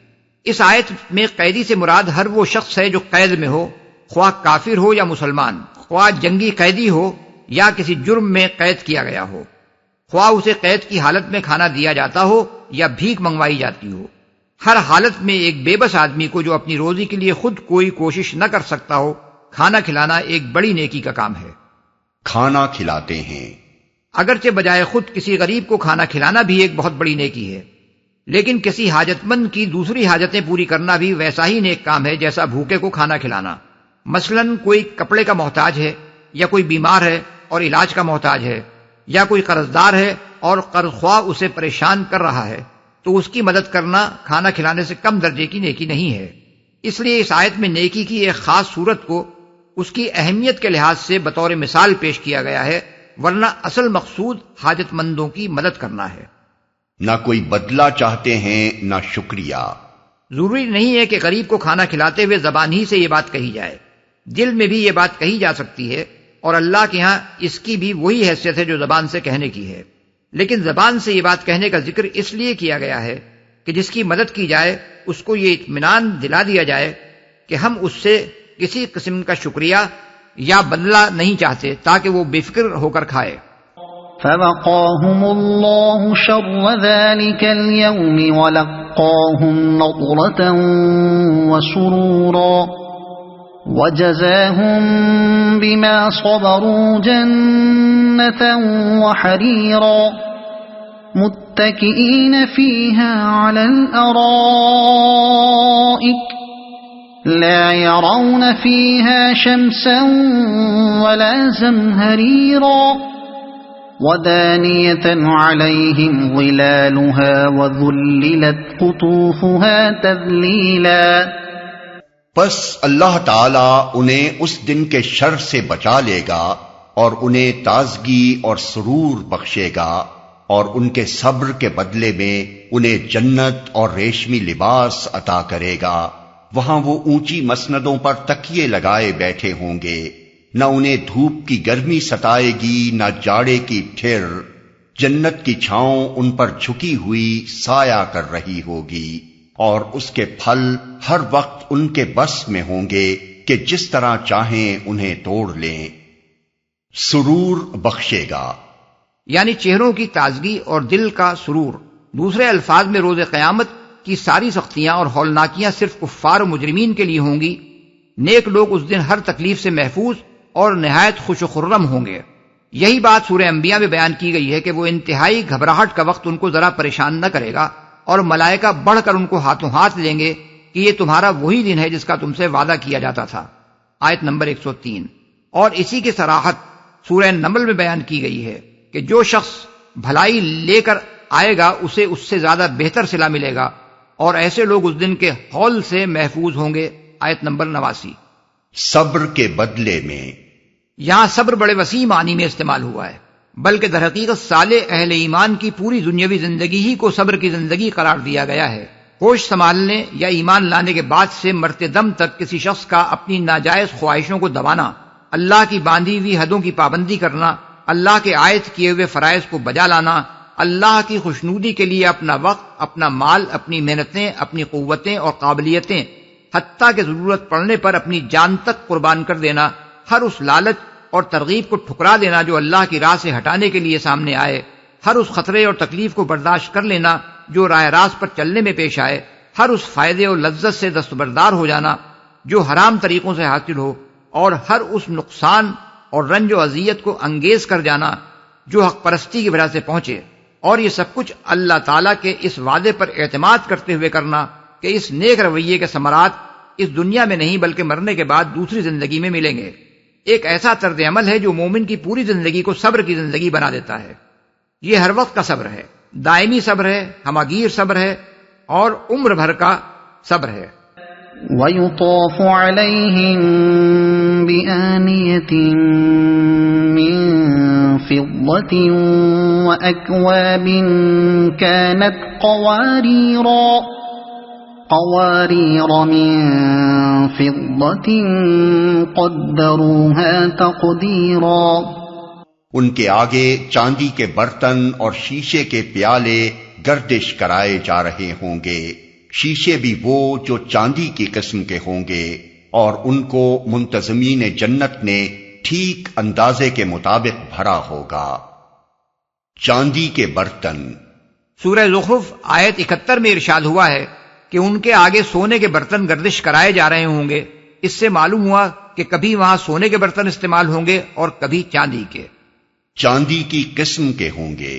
اس آیت میں قیدی سے مراد ہر وہ شخص ہے جو قید میں ہو، خواہ کافر ہو یا مسلمان، خواہ جنگی قیدی ہو یا کسی جرم میں قید کیا گیا ہو، خواہ اسے قید کی حالت میں کھانا دیا جاتا ہو یا بھیک منگوائی جاتی ہو۔ ہر حالت میں ایک بے بس آدمی کو جو اپنی روزی کے لیے خود کوئی کوشش نہ کر سکتا ہو، کھانا کھلانا ایک بڑی نیکی کا کام ہے۔ کھانا کھلاتے ہیں۔ اگرچہ بجائے خود کسی غریب کو کھانا کھلانا بھی ایک بہت بڑی نیکی ہے، لیکن کسی حاجت مند کی دوسری حاجتیں پوری کرنا بھی ویسا ہی نیک کام ہے جیسا بھوکے کو کھانا کھلانا۔ مثلا کوئی کپڑے کا محتاج ہے یا کوئی بیمار ہے اور علاج کا محتاج ہے، یا کوئی قرض دار ہے اور قرض خواہ اسے پریشان کر رہا ہے تو اس کی مدد کرنا کھانا کھلانے سے کم درجے کی نیکی نہیں ہے۔ اس لیے اس آیت میں نیکی کی ایک خاص صورت کو اس کی اہمیت کے لحاظ سے بطور مثال پیش کیا گیا ہے، ورنہ اصل مقصود حاجت مندوں کی مدد کرنا ہے۔ نہ کوئی بدلہ چاہتے ہیں نہ شکریہ۔ ضروری نہیں ہے کہ غریب کو کھانا کھلاتے ہوئے زبان ہی سے یہ بات کہی جائے، دل میں بھی یہ بات کہی جا سکتی ہے، اور اللہ کے ہاں اس کی بھی وہی حیثیت ہے جو زبان سے کہنے کی ہے۔ لیکن زبان سے یہ بات کہنے کا ذکر اس لیے کیا گیا ہے کہ جس کی مدد کی جائے اس کو یہ اطمینان دلا دیا جائے کہ ہم اس سے کسی قسم کا شکریہ یا بدلہ نہیں چاہتے، تاکہ وہ بے فکر ہو کر کھائے۔ فوقاهم الله شر ذلك اليوم ولقاهم نضرة وسرورا وجزاهم بما صبروا جنة وحريرا متكئين فيها على الأرائك لا يرون فيها شمسا ولا زمهريرا ودانية عليهم ظلالها وذللت قطوفها تذليلا۔ پس اللہ تعالی انہیں اس دن کے شر سے بچا لے گا اور انہیں تازگی اور سرور بخشے گا، اور ان کے صبر کے بدلے میں انہیں جنت اور ریشمی لباس عطا کرے گا۔ وہاں وہ اونچی مسندوں پر تکیے لگائے بیٹھے ہوں گے، نہ انہیں دھوپ کی گرمی ستائے گی نہ جاڑے کی ٹھر، جنت کی چھاؤں ان پر جھکی ہوئی سایہ کر رہی ہوگی، اور اس کے پھل ہر وقت ان کے بس میں ہوں گے کہ جس طرح چاہیں انہیں توڑ لیں۔ سرور بخشے گا یعنی چہروں کی تازگی اور دل کا سرور۔ دوسرے الفاظ میں روز قیامت کی ساری سختیاں اور ہولناکیاں صرف کفار و مجرمین کے لیے ہوں گی، نیک لوگ اس دن ہر تکلیف سے محفوظ اور نہایت خوش و خرم ہوں گے۔ یہی بات سورہ انبیاء میں بیان کی گئی ہے کہ وہ انتہائی گھبراہٹ کا وقت ان کو ذرا پریشان نہ کرے گا، اور ملائکہ بڑھ کر ان کو ہاتھوں ہاتھ لیں گے کہ یہ تمہارا وہی دن ہے جس کا تم سے وعدہ کیا جاتا تھا۔ آیت نمبر 103۔ اور اسی کی صراحت سورہ نمل میں بیان کی گئی ہے کہ جو شخص بھلائی لے کر آئے گا اسے اس سے زیادہ بہتر صلہ ملے گا، اور ایسے لوگ اس دن کے ہول سے محفوظ ہوں گے۔ آیت نمبر 89۔ صبر کے بدلے میں، یہاں صبر بڑے وسیع معنی میں استعمال ہوا ہے، بلکہ در حقیقت صالح اہل ایمان کی پوری دنیاوی زندگی ہی کو صبر کی زندگی قرار دیا گیا ہے۔ ہوش سنبھالنے یا ایمان لانے کے بعد سے مرتے دم تک کسی شخص کا اپنی ناجائز خواہشوں کو دبانا، اللہ کی باندھی ہوئی حدوں کی پابندی کرنا، اللہ کے عائد کیے ہوئے فرائض کو بجا لانا، اللہ کی خوشنودی کے لیے اپنا وقت، اپنا مال، اپنی محنتیں، اپنی قوتیں اور قابلیتیں، حتیٰ کہ ضرورت پڑنے پر اپنی جان تک قربان کر دینا، ہر اس لالچ اور ترغیب کو ٹھکرا دینا جو اللہ کی راہ سے ہٹانے کے لیے سامنے آئے، ہر اس خطرے اور تکلیف کو برداشت کر لینا جو راہ راست پر چلنے میں پیش آئے، ہر اس فائدے اور لذت سے دستبردار ہو جانا جو حرام طریقوں سے حاصل ہو، اور ہر اس نقصان اور رنج و اذیت کو انگیز کر جانا جو حق پرستی کی وجہ سے پہنچے، اور یہ سب کچھ اللہ تعالیٰ کے اس وعدے پر اعتماد کرتے ہوئے کرنا کہ اس نیک رویے کے ثمرات اس دنیا میں نہیں بلکہ مرنے کے بعد دوسری زندگی میں ملیں گے۔ ایک ایسا طرز عمل ہے جو مومن کی پوری زندگی کو صبر کی زندگی بنا دیتا ہے۔ یہ ہر وقت کا صبر ہے، دائمی صبر ہے، ہماگیر صبر ہے، اور عمر بھر کا صبر ہے۔ وَيُطَافُ عَلَيْهِمْ بِآنِيَةٍ مِّن فِضَّةٍ وَأَكْوَابٍ كَانَتْ قوارير من فضة قدروها تقديرا۔ ان کے آگے چاندی کے برتن اور شیشے کے پیالے گردش کرائے جا رہے ہوں گے، شیشے بھی وہ جو چاندی کی قسم کے ہوں گے، اور ان کو منتظمین جنت نے ٹھیک اندازے کے مطابق بھرا ہوگا۔ چاندی کے برتن۔ سورہ زخرف آیت 71 میں ارشاد ہوا ہے کہ ان کے آگے سونے کے برتن گردش کرائے جا رہے ہوں گے۔ اس سے معلوم ہوا کہ کبھی وہاں سونے کے برتن استعمال ہوں گے اور کبھی چاندی کے۔ چاندی کی قسم کے ہوں گے،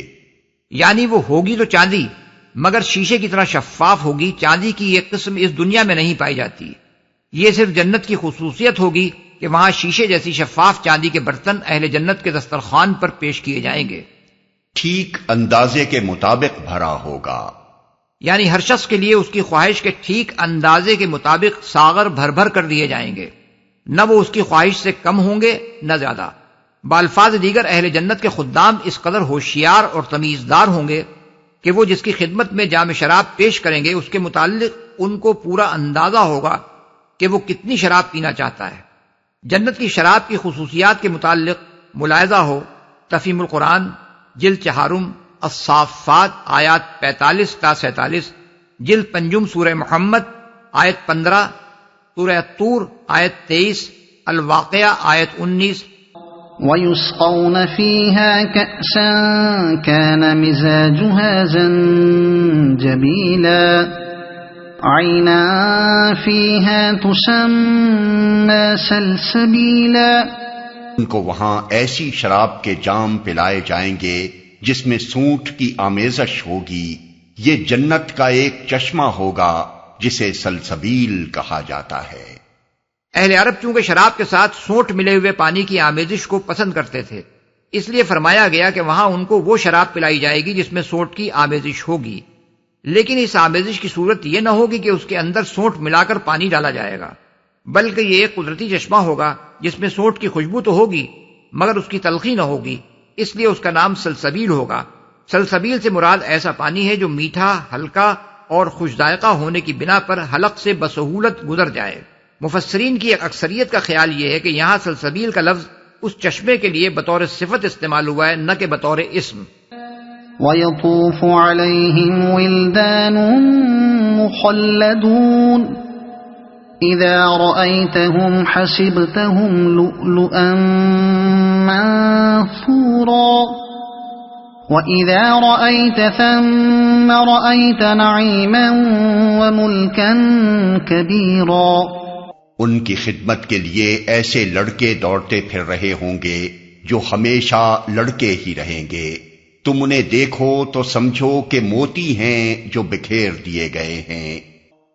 یعنی وہ ہوگی تو چاندی مگر شیشے کی طرح شفاف ہوگی۔ چاندی کی یہ قسم اس دنیا میں نہیں پائی جاتی، یہ صرف جنت کی خصوصیت ہوگی کہ وہاں شیشے جیسی شفاف چاندی کے برتن اہل جنت کے دسترخوان پر پیش کیے جائیں گے۔ ٹھیک اندازے کے مطابق بھرا ہوگا، یعنی ہر شخص کے لیے اس کی خواہش کے ٹھیک اندازے کے مطابق ساغر بھر بھر کر دیے جائیں گے، نہ وہ اس کی خواہش سے کم ہوں گے نہ زیادہ۔ بالفاظ دیگر اہل جنت کے خدام اس قدر ہوشیار اور تمیزدار ہوں گے کہ وہ جس کی خدمت میں جام شراب پیش کریں گے اس کے متعلق ان کو پورا اندازہ ہوگا کہ وہ کتنی شراب پینا چاہتا ہے۔ جنت کی شراب کی خصوصیات کے متعلق ملاحظہ ہو تفہیم القرآن جلد 4 الصافات آیات 45 تا 47، جلد 5 سورہ محمد آیت 15، سورہ الطور آیت 23، الواقعہ آیت 19۔ وَيُسْقَوْنَ فِيهَا كَأْسًا كَانَ مِزَاجُهَا زَنْجَبِيلًا عَيْنًا فِيهَا تُسَمَّى سَلْسَبِيلًا۔ ان کو وہاں ایسی شراب کے جام پلائے جائیں گے جس میں سونٹ کی آمیزش ہوگی، یہ جنت کا ایک چشمہ ہوگا جسے سلسبیل کہا جاتا ہے۔ اہل عرب چونکہ شراب کے ساتھ سونٹ ملے ہوئے پانی کی آمیزش کو پسند کرتے تھے، اس لیے فرمایا گیا کہ وہاں ان کو وہ شراب پلائی جائے گی جس میں سونٹ کی آمیزش ہوگی، لیکن اس آمیزش کی صورت یہ نہ ہوگی کہ اس کے اندر سونٹ ملا کر پانی ڈالا جائے گا، بلکہ یہ ایک قدرتی چشمہ ہوگا جس میں سونٹ کی خوشبو تو ہوگی مگر اس کی تلخی نہ ہوگی، اس لیے اس کا نام سلسبیل ہوگا۔ سلسبیل سے مراد ایسا پانی ہے جو میٹھا، ہلکا اور خوش ذائقہ ہونے کی بنا پر حلق سے بسہولت گزر جائے۔ مفسرین کی ایک اکثریت کا خیال یہ ہے کہ یہاں سلسبیل کا لفظ اس چشمے کے لیے بطور صفت استعمال ہوا ہے نہ کہ بطور اسم۔ وَيَطُوفُ عَلَيْهِمْ وِلْدَانٌ مُخَلَّدُونَ إِذَا رَأَيْتَهُمْ حَسِبْتَهُمْ لُؤْلُؤًا مَّنثُورًا وَإِذَا رَأَيْتَ ثَمَّ رَأَيْتَ نَعِيمًا وَمُلْكًا كَبِيرًا۔ ان کی خدمت کے لیے ایسے لڑکے دوڑتے پھر رہے ہوں گے جو ہمیشہ لڑکے ہی رہیں گے، تم انہیں دیکھو تو سمجھو کہ موتی ہیں جو بکھیر دیے گئے ہیں۔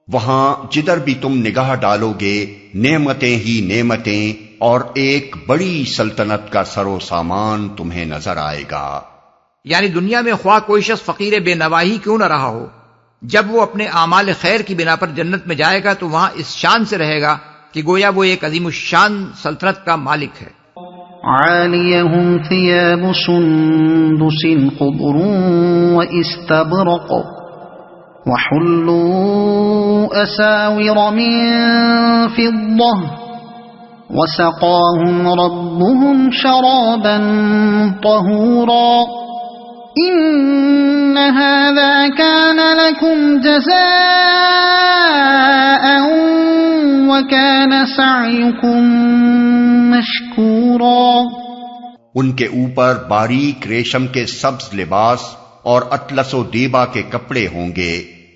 وہاں جدھر بھی تم نگاہ ڈالو گے نعمتیں ہی نعمتیں اور ایک بڑی سلطنت کا سر و سامان تمہیں نظر آئے گا۔ یعنی دنیا میں خواہ کوئی شخص فقیر بے نوا ہی کیوں نہ رہا ہو، جب وہ اپنے اعمال خیر کی بنا پر جنت میں جائے گا تو وہاں اس شان سے رہے گا کہ گویا وہ ایک عظیم الشان سلطنت کا مالک ہے۔ عَالِيَهُمْ ثِيَابُ سُنْدُسٍ خُضْرٌ وَإِسْتَبْرَقٌ وَحُلُّوا أَسَاوِرَ مِن فِضَّةٍ وَسَقَاهُمْ رَبُّهُمْ شَرَابًا طَهُورًا إِنَّ هَذَا كَانَ لَكُمْ جَزَاءً وَكَانَ سَعْيُكُمْ مَشْكُورًا۔ ان کے اوپر باریک ریشم کے سبز لباس اور اطلس و دیبا کے کپڑے ہوں گے،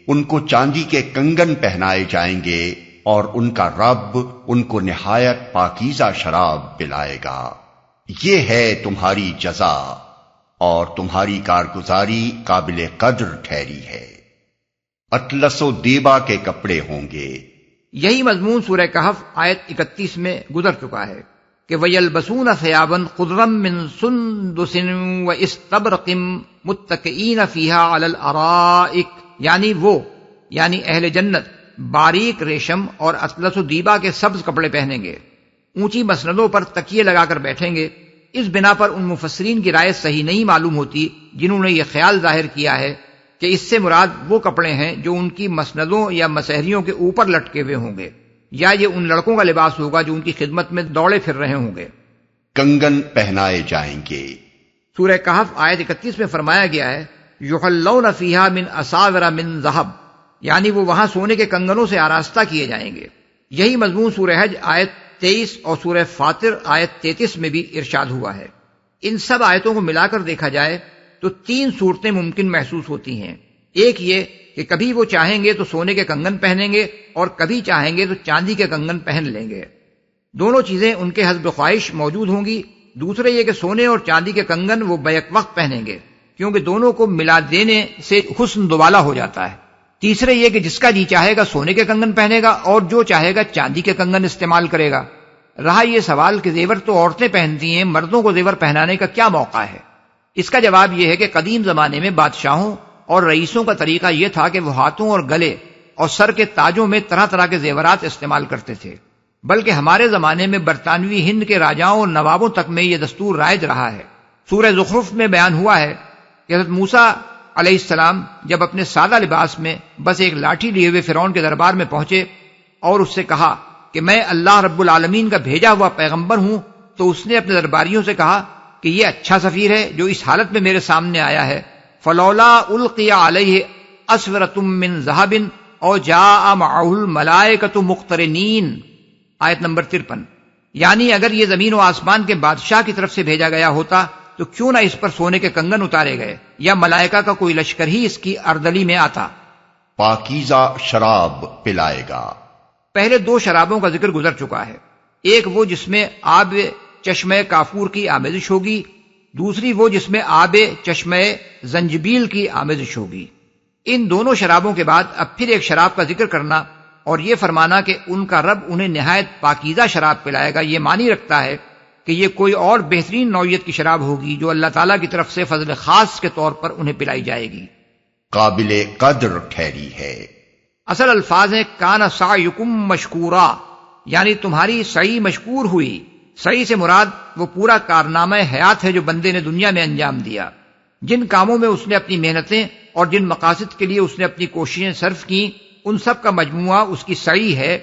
ان کو چاندی کے کنگن پہنائے جائیں گے اور ان کا رب ان کو نہایت پاکیزہ شراب پلائے گا۔ یہ ہے تمہاری جزا اور تمہاری کارگزاری قابل قدر ٹھہری ہے۔ اطلس و دیبا کے کپڑے ہوں گے۔ یہی مضمون سورہ کہف آیت 31 میں گزر چکا ہے کہ وَيَلْبَسُونَ ثِيَابًا خُضْرًا مِّن سُنْدُسٍ وَإِسْتَبْرَقٍ مُتَّكِئِينَ فِيهَا عَلَى الْأَرَائِكِ، یعنی اہل جنت باریک ریشم اور اطلس و دیبا کے سبز کپڑے پہنیں گے، اونچی مسندوں پر تکیے لگا کر بیٹھیں گے۔ اس بنا پر ان مفسرین کی رائے صحیح نہیں معلوم ہوتی جنہوں نے یہ خیال ظاہر کیا ہے کہ اس سے مراد وہ کپڑے ہیں جو ان کی مسندوں یا مسحریوں کے اوپر لٹکے ہوئے ہوں گے، یا یہ ان لڑکوں کا لباس ہوگا جو ان کی خدمت میں دوڑے پھر رہے ہوں گے۔ کنگن پہنائے جائیں گے۔ سورہ کہف آیت 31 میں فرمایا گیا ہے یحلون فیہا من اساور من ذہب، یعنی وہ وہاں سونے کے کنگنوں سے آراستہ کیے جائیں گے۔ یہی مضمون سورہ حج آیت 23 اور سورہ فاطر آیت 33 میں بھی ارشاد ہوا ہے۔ ان سب آیتوں کو ملا کر دیکھا جائے تو 3 صورتیں ممکن محسوس ہوتی ہیں۔ ایک یہ کہ کبھی وہ چاہیں گے تو سونے کے کنگن پہنیں گے اور کبھی چاہیں گے تو چاندی کے کنگن پہن لیں گے، دونوں چیزیں ان کے حسب خواہش موجود ہوں گی۔ دوسرے یہ کہ سونے اور چاندی کے کنگن وہ بیک وقت پہنیں گے کیونکہ دونوں کو ملا دینے سے حسن دوبالا ہو جاتا ہے۔ تیسرے یہ کہ جس کا جی چاہے گا سونے کے کنگن پہنے گا اور جو چاہے گا چاندی کے کنگن استعمال کرے گا۔ رہا یہ سوال کہ زیور تو عورتیں پہنتی ہیں، مردوں کو زیور پہنانے کا کیا موقع ہے؟ اس کا جواب یہ ہے کہ قدیم زمانے میں بادشاہوں اور رئیسوں کا طریقہ یہ تھا کہ وہ ہاتھوں اور گلے اور سر کے تاجوں میں طرح طرح کے زیورات استعمال کرتے تھے، بلکہ ہمارے زمانے میں برطانوی ہند کے راجاؤں اور نوابوں تک میں یہ دستور رائج رہا ہے۔ سورہ زخرف میں بیان ہوا ہے کہ حضرت موسیٰ علیہ السلام جب اپنے سادہ لباس میں بس ایک لاٹھی لیے ہوئے فرعون کے دربار میں پہنچے اور اس سے کہا کہ میں اللہ رب العالمین کا بھیجا ہوا پیغمبر ہوں، تو اس نے اپنے درباریوں سے کہا کہ یہ اچھا سفیر ہے جو اس حالت میں میرے سامنے آیا ہے، فلولا القی علیہ اسورۃ من ذہب او جاء معہ الملائکۃ مقترنین، آیت نمبر 53۔ یعنی اگر یہ زمین و آسمان کے بادشاہ کی طرف سے بھیجا گیا ہوتا تو کیوں نہ اس پر سونے کے کنگن اتارے گئے یا ملائکہ کا کوئی لشکر ہی اس کی اردلی میں آتا۔ پاکیزہ شراب پلائے گا۔ پہلے دو شرابوں کا ذکر گزر چکا ہے، ایک وہ جس میں آب چشمہ کافور کی آمیزش ہوگی، دوسری وہ جس میں آب چشمہ زنجبیل کی آمیزش ہوگی۔ ان دونوں شرابوں کے بعد اب پھر ایک شراب کا ذکر کرنا اور یہ فرمانا کہ ان کا رب انہیں نہایت پاکیزہ شراب پلائے گا، یہ معنی رکھتا ہے کہ یہ کوئی اور بہترین نوعیت کی شراب ہوگی جو اللہ تعالیٰ کی طرف سے فضل خاص کے طور پر انہیں پلائی جائے گی، قابل قدر ٹھہری ہے۔ اصل الفاظ ہیں کان سعیکم مشکورا، یعنی تمہاری سعی مشکور ہوئی۔ سعی سے مراد وہ پورا کارنامہ حیات ہے جو بندے نے دنیا میں انجام دیا، جن کاموں میں اس نے اپنی محنتیں اور جن مقاصد کے لیے اس نے اپنی کوششیں صرف کی، ان سب کا مجموعہ اس کی سعی ہے۔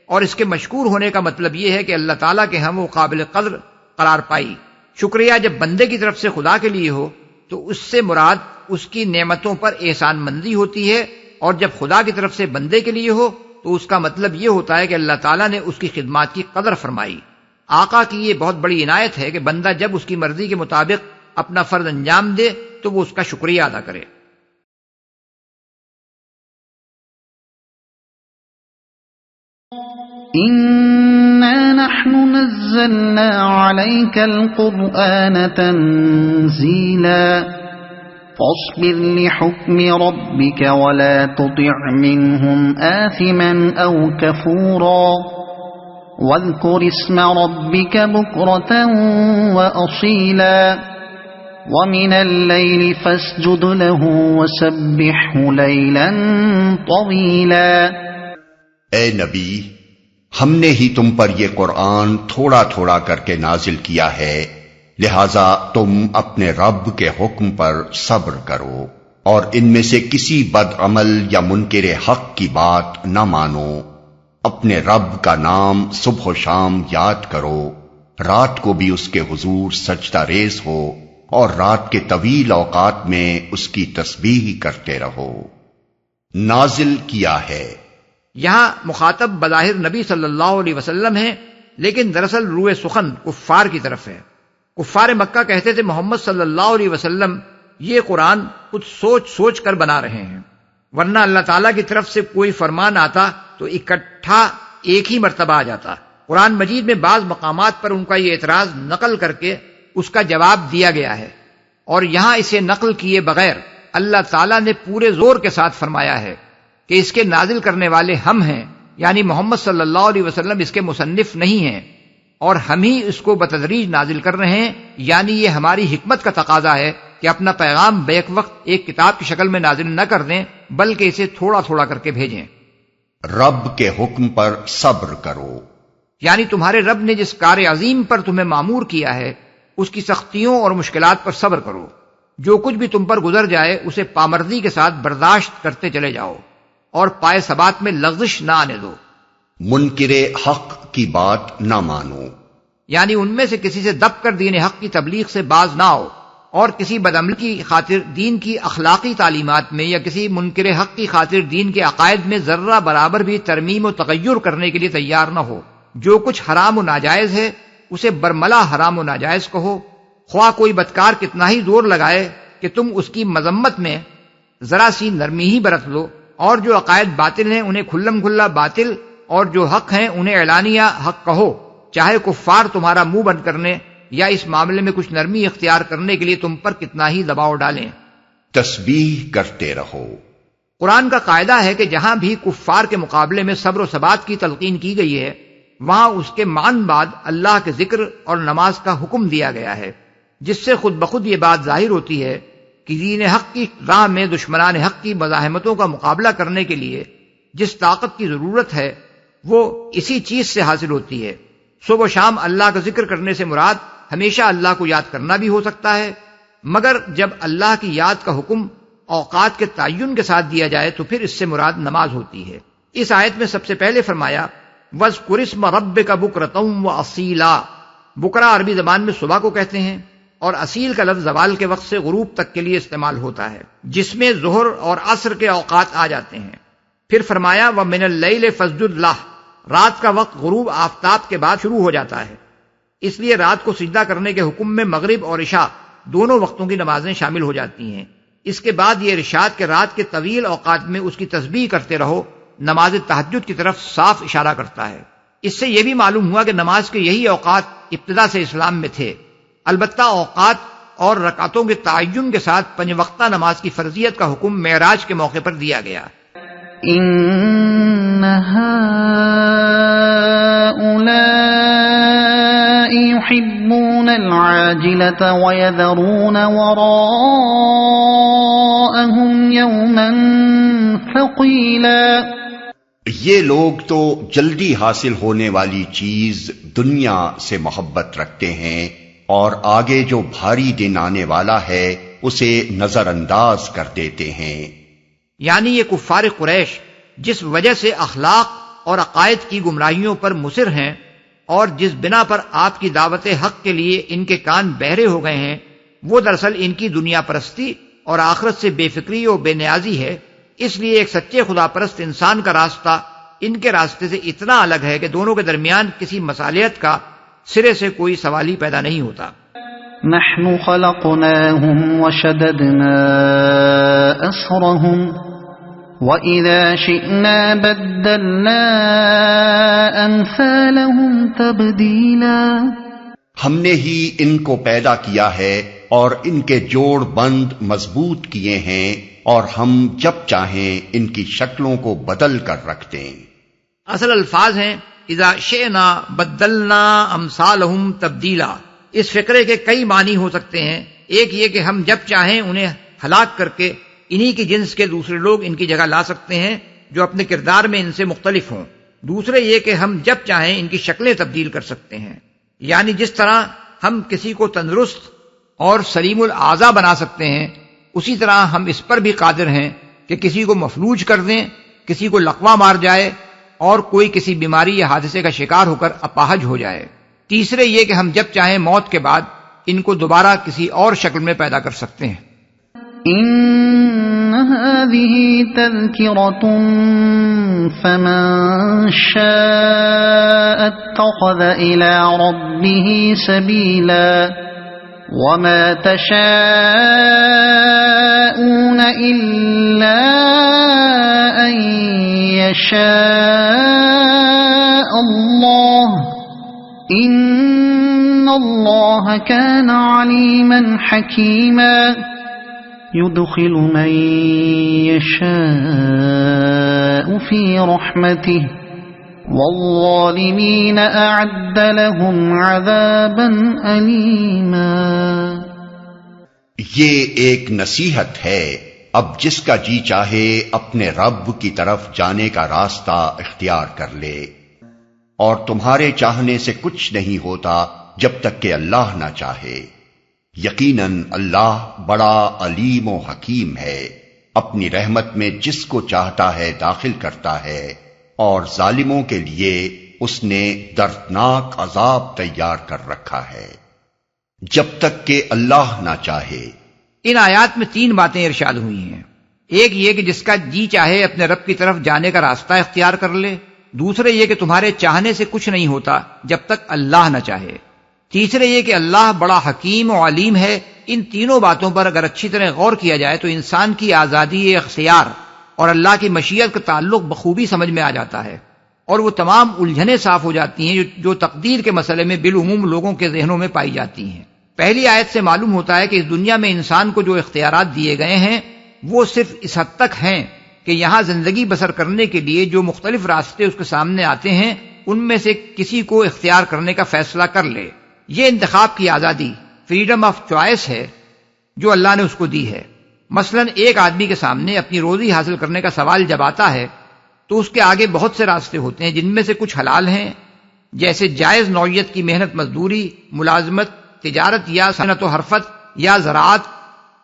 اور اس کے مشکور ہونے کا مطلب یہ ہے کہ اللہ تعالیٰ کے ہم وہ قابل قدر قرار پائی۔ شکریہ جب بندے کی طرف سے خدا کے لیے ہو تو اس سے مراد اس کی نعمتوں پر احسان مندی ہوتی ہے، اور جب خدا کی طرف سے بندے کے لیے ہو تو اس کا مطلب یہ ہوتا ہے کہ اللہ تعالیٰ نے اس کی خدمات کی قدر فرمائی۔ آقا کی یہ بہت بڑی عنایت ہے کہ بندہ جب اس کی مرضی کے مطابق اپنا فرض انجام دے تو وہ اس کا شکریہ ادا کرے۔ إنا نحن نزلنا عليك القرآن تنزيلا فاصبر لحكم ربك ولا تطع منهم آثما أو كفورا واذكر اسم ربك بكرة وأصيلا ومن الليل فاسجد له وسبحه ليلا طويلا۔ اے نبی، ہم نے ہی تم پر یہ قرآن تھوڑا تھوڑا کر کے نازل کیا ہے، لہذا تم اپنے رب کے حکم پر صبر کرو اور ان میں سے کسی بد عمل یا منکر حق کی بات نہ مانو۔ اپنے رب کا نام صبح و شام یاد کرو، رات کو بھی اس کے حضور سجدہ ریز ہو اور رات کے طویل اوقات میں اس کی تسبیح کرتے رہو۔ نازل کیا ہے، یہاں مخاطب بظاہر نبی صلی اللہ علیہ وسلم ہے، لیکن دراصل روح سخن کفار کی طرف ہے۔ کفار مکہ کہتے تھے محمد صلی اللہ علیہ وسلم یہ قرآن کچھ سوچ سوچ کر بنا رہے ہیں، ورنہ اللہ تعالیٰ کی طرف سے کوئی فرمان آتا تو اکٹھا ایک ہی مرتبہ آ جاتا۔ قرآن مجید میں بعض مقامات پر ان کا یہ اعتراض نقل کر کے اس کا جواب دیا گیا ہے، اور یہاں اسے نقل کیے بغیر اللہ تعالیٰ نے پورے زور کے ساتھ فرمایا ہے کہ اس کے نازل کرنے والے ہم ہیں، یعنی محمد صلی اللہ علیہ وسلم اس کے مصنف نہیں ہیں، اور ہم ہی اس کو بتدریج نازل کر رہے ہیں، یعنی یہ ہماری حکمت کا تقاضا ہے کہ اپنا پیغام بیک وقت ایک کتاب کی شکل میں نازل نہ کر دیں بلکہ اسے تھوڑا تھوڑا کر کے بھیجیں۔ رب کے حکم پر صبر کرو، یعنی تمہارے رب نے جس کار عظیم پر تمہیں مامور کیا ہے اس کی سختیوں اور مشکلات پر صبر کرو۔ جو کچھ بھی تم پر گزر جائے اسے پامردی کے ساتھ برداشت کرتے چلے جاؤ اور پائے ثبات میں لغزش نہ آنے دو۔ منکر حق کی بات نہ مانو، یعنی ان میں سے کسی سے دب کر دین حق کی تبلیغ سے باز نہ آؤ، اور کسی بدعمل کی خاطر دین کی اخلاقی تعلیمات میں یا کسی منکر حق کی خاطر دین کے عقائد میں ذرہ برابر بھی ترمیم و تغیر کرنے کے لیے تیار نہ ہو۔ جو کچھ حرام و ناجائز ہے اسے برملا حرام و ناجائز کہو، خواہ کوئی بدکار کتنا ہی زور لگائے کہ تم اس کی مذمت میں ذرا سی نرمی ہی برت لو، اور جو عقائد باطل ہیں انہیں کھلم کھلا باطل اور جو حق ہیں انہیں اعلانیہ حق کہو، چاہے کفار تمہارا منہ بند کرنے یا اس معاملے میں کچھ نرمی اختیار کرنے کے لیے تم پر کتنا ہی دباؤ ڈالیں۔ تسبیح کرتے رہو۔ قرآن کا قاعدہ ہے کہ جہاں بھی کفار کے مقابلے میں صبر و ثبات کی تلقین کی گئی ہے وہاں اس کے معن بعد اللہ کے ذکر اور نماز کا حکم دیا گیا ہے۔ جس سے خود بخود یہ بات ظاہر ہوتی ہے کہ دین حق کی راہ میں دشمنان حق کی مزاحمتوں کا مقابلہ کرنے کے لیے جس طاقت کی ضرورت ہے وہ اسی چیز سے حاصل ہوتی ہے۔ صبح و شام اللہ کا ذکر کرنے سے مراد ہمیشہ اللہ کو یاد کرنا بھی ہو سکتا ہے، مگر جب اللہ کی یاد کا حکم اوقات کے تعین کے ساتھ دیا جائے تو پھر اس سے مراد نماز ہوتی ہے۔ اس آیت میں سب سے پہلے فرمایا وَاذْكُرِ اسْمَ رَبِّكَ بُكْرَةً وَأَصِيلًا۔ بکرا عربی زبان میں صبح کو کہتے ہیں، اور اصیل کا لفظ زوال کے وقت سے غروب تک کے لیے استعمال ہوتا ہے، جس میں ظہر اور عصر کے اوقات آ جاتے ہیں۔ پھر فرمایا وَمِنَ اللَّيْلِ فَاسْجُدْ لَهُ۔ رات کا وقت غروب آفتاب کے بعد شروع ہو جاتا ہے، اس لیے رات کو سجدہ کرنے کے حکم میں مغرب اور عشاء دونوں وقتوں کی نمازیں شامل ہو جاتی ہیں۔ اس کے بعد یہ ارشاد کہ رات کے طویل اوقات میں اس کی تسبیح کرتے رہو نماز تہجد کی طرف صاف اشارہ کرتا ہے۔ اس سے یہ بھی معلوم ہوا کہ نماز کے یہی اوقات ابتدا سے اسلام میں تھے، البتہ اوقات اور رکعتوں کے تعین کے ساتھ 5 وقتہ نماز کی فرضیت کا حکم معراج کے موقع پر دیا گیا۔ إن هؤلاء يحبون العاجلة ويذرون وراءهم يوما ثقيلا۔ یہ لوگ تو جلدی حاصل ہونے والی چیز دنیا سے محبت رکھتے ہیں اور آگے جو بھاری دن آنے والا ہے اسے نظر انداز کر دیتے ہیں۔ یعنی یہ کفار قریش جس وجہ سے اخلاق اور عقائد کی گمراہیوں پر مصر ہیں اور جس بنا پر آپ کی دعوت حق کے لیے ان کے کان بہرے ہو گئے ہیں، وہ دراصل ان کی دنیا پرستی اور آخرت سے بے فکری و بے نیازی ہے۔ اس لیے ایک سچے خدا پرست انسان کا راستہ ان کے راستے سے اتنا الگ ہے کہ دونوں کے درمیان کسی مصالحت کا سرے سے کوئی سوال ہی پیدا نہیں ہوتا۔ نحن خلقناهم وشددنا أسرهم وإذا شئنا بدلنا أمثالهم تبديلا۔ ہم نے ہی ان کو پیدا کیا ہے اور ان کے جوڑ بند مضبوط کیے ہیں، اور ہم جب چاہیں ان کی شکلوں کو بدل کر رکھ دیں۔ اصل الفاظ ہیں اذا شئنا بدلنا امثالهم تبدیلا۔ اس فقرے کے کئی معنی ہو سکتے ہیں۔ ایک یہ کہ ہم جب چاہیں انہیں ہلاک کر کے انہی کی جنس کے دوسرے لوگ ان کی جگہ لا سکتے ہیں جو اپنے کردار میں ان سے مختلف ہوں۔ دوسرے یہ کہ ہم جب چاہیں ان کی شکلیں تبدیل کر سکتے ہیں، یعنی جس طرح ہم کسی کو تندرست اور سلیم الاعضاء بنا سکتے ہیں، اسی طرح ہم اس پر بھی قادر ہیں کہ کسی کو مفلوج کر دیں، کسی کو لقوہ مار جائے اور کوئی کسی بیماری یا حادثے کا شکار ہو کر اپاہج ہو جائے۔ تیسرے یہ کہ ہم جب چاہیں موت کے بعد ان کو دوبارہ کسی اور شکل میں پیدا کر سکتے ہیں۔ إن هذه تذكرة فمن شاء اتخذ إلى ربه سبيلا وما تشاءون إلا أن يشاء الله إن الله كان عليما حكيما يدخل من يشاء في رحمته والظالمين أعد لهم عذابا أليما۔ یہ ایک نصیحت ہے، اب جس کا جی چاہے اپنے رب کی طرف جانے کا راستہ اختیار کر لے، اور تمہارے چاہنے سے کچھ نہیں ہوتا جب تک کہ اللہ نہ چاہے۔ یقیناً اللہ بڑا علیم و حکیم ہے، اپنی رحمت میں جس کو چاہتا ہے داخل کرتا ہے، اور ظالموں کے لیے اس نے دردناک عذاب تیار کر رکھا ہے جب تک کہ اللہ نہ چاہے۔ ان آیات میں 3 باتیں ارشاد ہوئی ہیں۔ ایک یہ کہ جس کا جی چاہے اپنے رب کی طرف جانے کا راستہ اختیار کر لے، دوسرے یہ کہ تمہارے چاہنے سے کچھ نہیں ہوتا جب تک اللہ نہ چاہے، تیسرے یہ کہ اللہ بڑا حکیم و علیم ہے۔ ان تینوں باتوں پر اگر اچھی طرح غور کیا جائے تو انسان کی آزادی اختیار اور اللہ کی مشیت کا تعلق بخوبی سمجھ میں آ جاتا ہے، اور وہ تمام الجھنیں صاف ہو جاتی ہیں جو تقدیر کے مسئلے میں بالعموم لوگوں کے ذہنوں میں پائی جاتی ہیں۔ پہلی آیت سے معلوم ہوتا ہے کہ اس دنیا میں انسان کو جو اختیارات دیے گئے ہیں وہ صرف اس حد تک ہیں کہ یہاں زندگی بسر کرنے کے لیے جو مختلف راستے اس کے سامنے آتے ہیں ان میں سے کسی کو اختیار کرنے کا فیصلہ کر لے۔ یہ انتخاب کی آزادی فریڈم آف چوائس ہے جو اللہ نے اس کو دی ہے۔ مثلا ایک آدمی کے سامنے اپنی روزی حاصل کرنے کا سوال جب آتا ہے تو اس کے آگے بہت سے راستے ہوتے ہیں، جن میں سے کچھ حلال ہیں جیسے جائز نوعیت کی محنت مزدوری، ملازمت، تجارت یا صنعت و حرفت یا زراعت،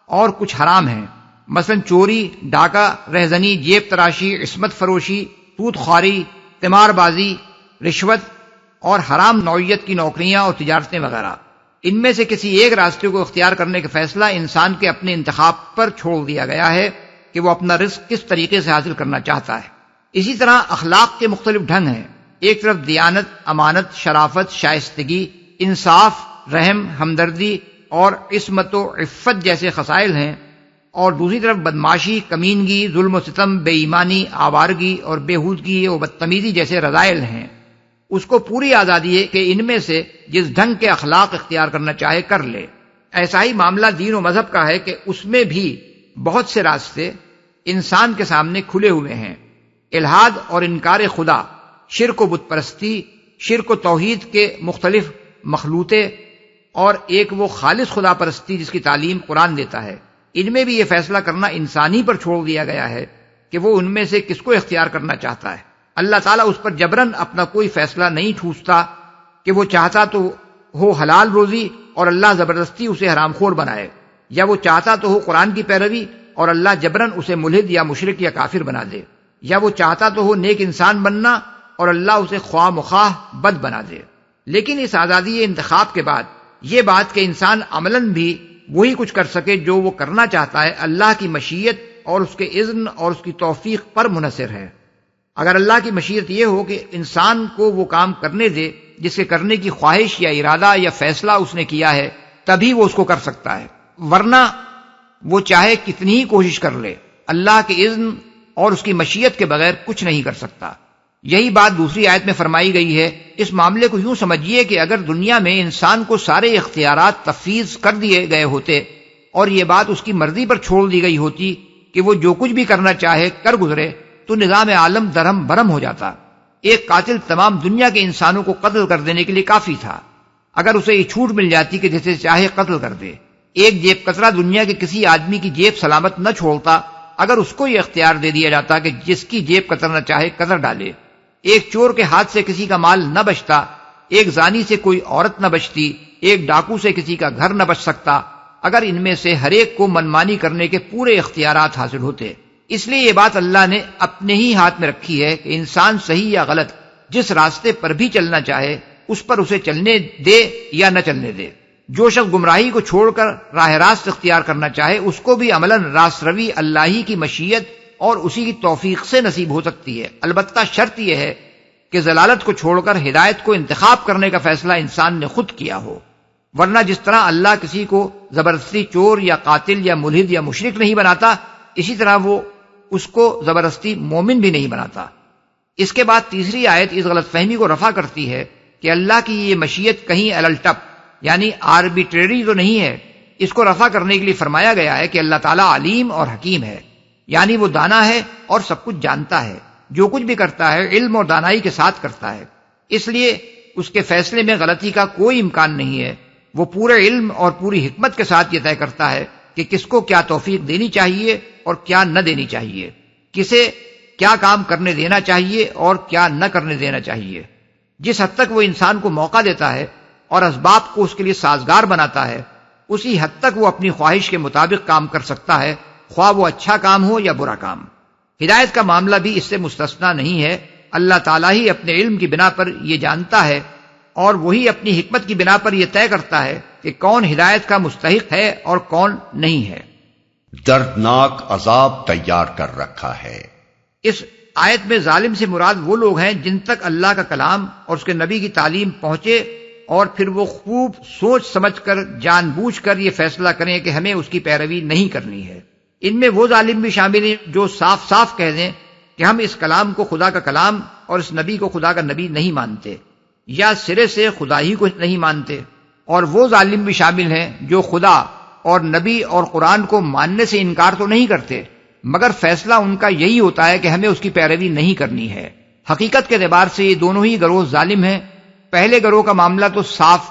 اور کچھ حرام ہیں مثلا چوری، ڈاکہ، رہزنی، جیب تراشی، عصمت فروشی، سود خواری، قمار بازی، رشوت اور حرام نوعیت کی نوکریاں اور تجارتیں وغیرہ۔ ان میں سے کسی ایک راستے کو اختیار کرنے کا فیصلہ انسان کے اپنے انتخاب پر چھوڑ دیا گیا ہے کہ وہ اپنا رزق کس طریقے سے حاصل کرنا چاہتا ہے۔ اسی طرح اخلاق کے مختلف ڈھنگ ہیں۔ ایک طرف دیانت، امانت، شرافت، شائستگی، انصاف، رحم، ہمدردی اور عصمت و عفت جیسے خصائل ہیں، اور دوسری طرف بدماشی، کمینگی، ظلم و ستم، بے ایمانی، آوارگی اور بےہودگی و بدتمیزی جیسے رذائل ہیں۔ اس کو پوری آزادی ہے کہ ان میں سے جس ڈھنگ کے اخلاق اختیار کرنا چاہے کر لے۔ ایسا ہی معاملہ دین و مذہب کا ہے کہ اس میں بھی بہت سے راستے انسان کے سامنے کھلے ہوئے ہیں۔ الحاد اور انکار خدا، شرک و بت پرستی، شرک و توحید کے مختلف مخلوطے، اور ایک وہ خالص خدا پرستی جس کی تعلیم قرآن دیتا ہے، ان میں بھی یہ فیصلہ کرنا انسان ہی پر چھوڑ دیا گیا ہے کہ وہ ان میں سے کس کو اختیار کرنا چاہتا ہے۔ اللہ تعالیٰ اس پر جبراً اپنا کوئی فیصلہ نہیں ٹھوستا کہ وہ چاہتا تو ہو حلال روزی اور اللہ زبردستی اسے حرام خور بنائے، یا وہ چاہتا تو ہو قرآن کی پیروی اور اللہ جبراً اسے ملحد یا مشرک یا کافر بنا دے، یا وہ چاہتا تو ہو نیک انسان بننا اور اللہ اسے خواہ مخواہ بد بنا دے۔ لیکن اس آزادی انتخاب کے بعد یہ بات کہ انسان عملاً بھی وہی کچھ کر سکے جو وہ کرنا چاہتا ہے، اللہ کی مشیت اور اس کے اذن اور اس کی توفیق پر منحصر ہے۔ اگر اللہ کی مشیت یہ ہو کہ انسان کو وہ کام کرنے دے جس کے کرنے کی خواہش یا ارادہ یا فیصلہ اس نے کیا ہے، تبھی وہ اس کو کر سکتا ہے، ورنہ وہ چاہے کتنی ہی کوشش کر لے، اللہ کے اذن اور اس کی مشیت کے بغیر کچھ نہیں کر سکتا۔ یہی بات دوسری آیت میں فرمائی گئی ہے۔ اس معاملے کو یوں سمجھیے کہ اگر دنیا میں انسان کو سارے اختیارات تفویض کر دیے گئے ہوتے اور یہ بات اس کی مرضی پر چھوڑ دی گئی ہوتی کہ وہ جو کچھ بھی کرنا چاہے کر گزرے، تو نظام عالم درہم برہم ہو جاتا۔ ایک قاتل تمام دنیا کے انسانوں کو قتل کر دینے کے لیے کافی تھا، اگر اسے یہ چھوٹ مل جاتی کہ جسے چاہے قتل کر دے۔ ایک جیب کترا دنیا کے کسی آدمی کی جیب سلامت نہ چھوڑتا اگر اس کو یہ اختیار دے دیا جاتا کہ جس کی جیب کترنا چاہے کتر ڈالے۔ ایک چور کے ہاتھ سے کسی کا مال نہ بچتا، ایک زانی سے کوئی عورت نہ بچتی، ایک ڈاکو سے کسی کا گھر نہ بچ سکتا اگر ان میں سے ہر ایک کو منمانی کرنے کے پورے اختیارات حاصل ہوتے۔ اس لیے یہ بات اللہ نے اپنے ہی ہاتھ میں رکھی ہے کہ انسان صحیح یا غلط جس راستے پر بھی چلنا چاہے اس پر اسے چلنے دے یا نہ چلنے دے۔ جو شخص گمراہی کو چھوڑ کر راہ راست اختیار کرنا چاہے اس کو بھی عملاً راست روی اللہ ہی کی مشیت اور اسی کی توفیق سے نصیب ہو سکتی ہے، البتہ شرط یہ ہے کہ ضلالت کو چھوڑ کر ہدایت کو انتخاب کرنے کا فیصلہ انسان نے خود کیا ہو، ورنہ جس طرح اللہ کسی کو زبردستی چور یا قاتل یا ملحد یا مشرک نہیں بناتا، اسی طرح وہ اس کو زبردستی مومن بھی نہیں بناتا۔ اس کے بعد تیسری آیت اس غلط فہمی کو رفع کرتی ہے کہ اللہ کی یہ مشیت کہیں الٹپ یعنی آربیٹریری تو نہیں ہے۔ اس کو رفع کرنے کے لیے فرمایا گیا ہے کہ اللہ تعالیٰ علیم اور حکیم ہے، یعنی وہ دانا ہے اور سب کچھ جانتا ہے، جو کچھ بھی کرتا ہے علم اور دانائی کے ساتھ کرتا ہے، اس لیے اس کے فیصلے میں غلطی کا کوئی امکان نہیں ہے۔ وہ پورے علم اور پوری حکمت کے ساتھ یہ طے کرتا ہے کہ کس کو کیا توفیق دینی چاہیے اور کیا نہ دینی چاہیے، کسے کیا کام کرنے دینا چاہیے اور کیا نہ کرنے دینا چاہیے۔ جس حد تک وہ انسان کو موقع دیتا ہے اور اسباب کو اس کے لیے سازگار بناتا ہے، اسی حد تک وہ اپنی خواہش کے مطابق کام کر سکتا ہے، خواہ وہ اچھا کام ہو یا برا کام۔ ہدایت کا معاملہ بھی اس سے مستثنا نہیں ہے۔ اللہ تعالیٰ ہی اپنے علم کی بنا پر یہ جانتا ہے اور وہی اپنی حکمت کی بنا پر یہ طے کرتا ہے کہ کون ہدایت کا مستحق ہے اور کون نہیں ہے۔ دردناک عذاب تیار کر رکھا ہے۔ اس آیت میں ظالم سے مراد وہ لوگ ہیں جن تک اللہ کا کلام اور اس کے نبی کی تعلیم پہنچے اور پھر وہ خوب سوچ سمجھ کر جان بوجھ کر یہ فیصلہ کریں کہ ہمیں اس کی پیروی نہیں کرنی ہے۔ ان میں وہ ظالم بھی شامل ہیں جو صاف صاف کہہ دیں کہ ہم اس کلام کو خدا کا کلام اور اس نبی کو خدا کا نبی نہیں مانتے، یا سرے سے خدا ہی کو نہیں مانتے، اور وہ ظالم بھی شامل ہیں جو خدا اور نبی اور قرآن کو ماننے سے انکار تو نہیں کرتے مگر فیصلہ ان کا یہی ہوتا ہے کہ ہمیں اس کی پیروی نہیں کرنی ہے۔ حقیقت کے اعتبار سے یہ دونوں ہی گروہ ظالم ہیں۔ پہلے گروہ کا معاملہ تو صاف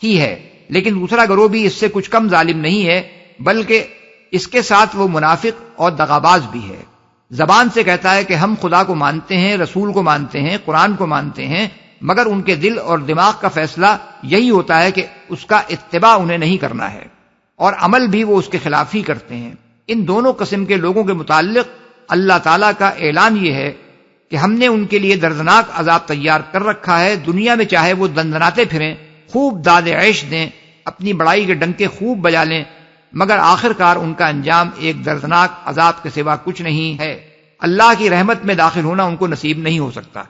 ہی ہے لیکن دوسرا گروہ بھی اس سے کچھ کم ظالم نہیں ہے، بلکہ اس کے ساتھ وہ منافق اور دغاباز بھی ہے۔ زبان سے کہتا ہے کہ ہم خدا کو مانتے ہیں، رسول کو مانتے ہیں، قرآن کو مانتے ہیں، مگر ان کے دل اور دماغ کا فیصلہ یہی ہوتا ہے کہ اس کا اتباع انہیں نہیں کرنا ہے، اور عمل بھی وہ اس کے خلاف ہی کرتے ہیں۔ ان دونوں قسم کے لوگوں کے متعلق اللہ تعالیٰ کا اعلان یہ ہے کہ ہم نے ان کے لیے دردناک عذاب تیار کر رکھا ہے، دنیا میں چاہے وہ دندناتے پھریں، خوب داد عیش دیں، اپنی بڑائی کے ڈنکے خوب بجا لیں، مگر آخر کار ان کا انجام ایک دردناک عذاب کے سوا کچھ نہیں ہے۔ اللہ کی رحمت میں داخل ہونا ان کو نصیب نہیں ہو سکتا۔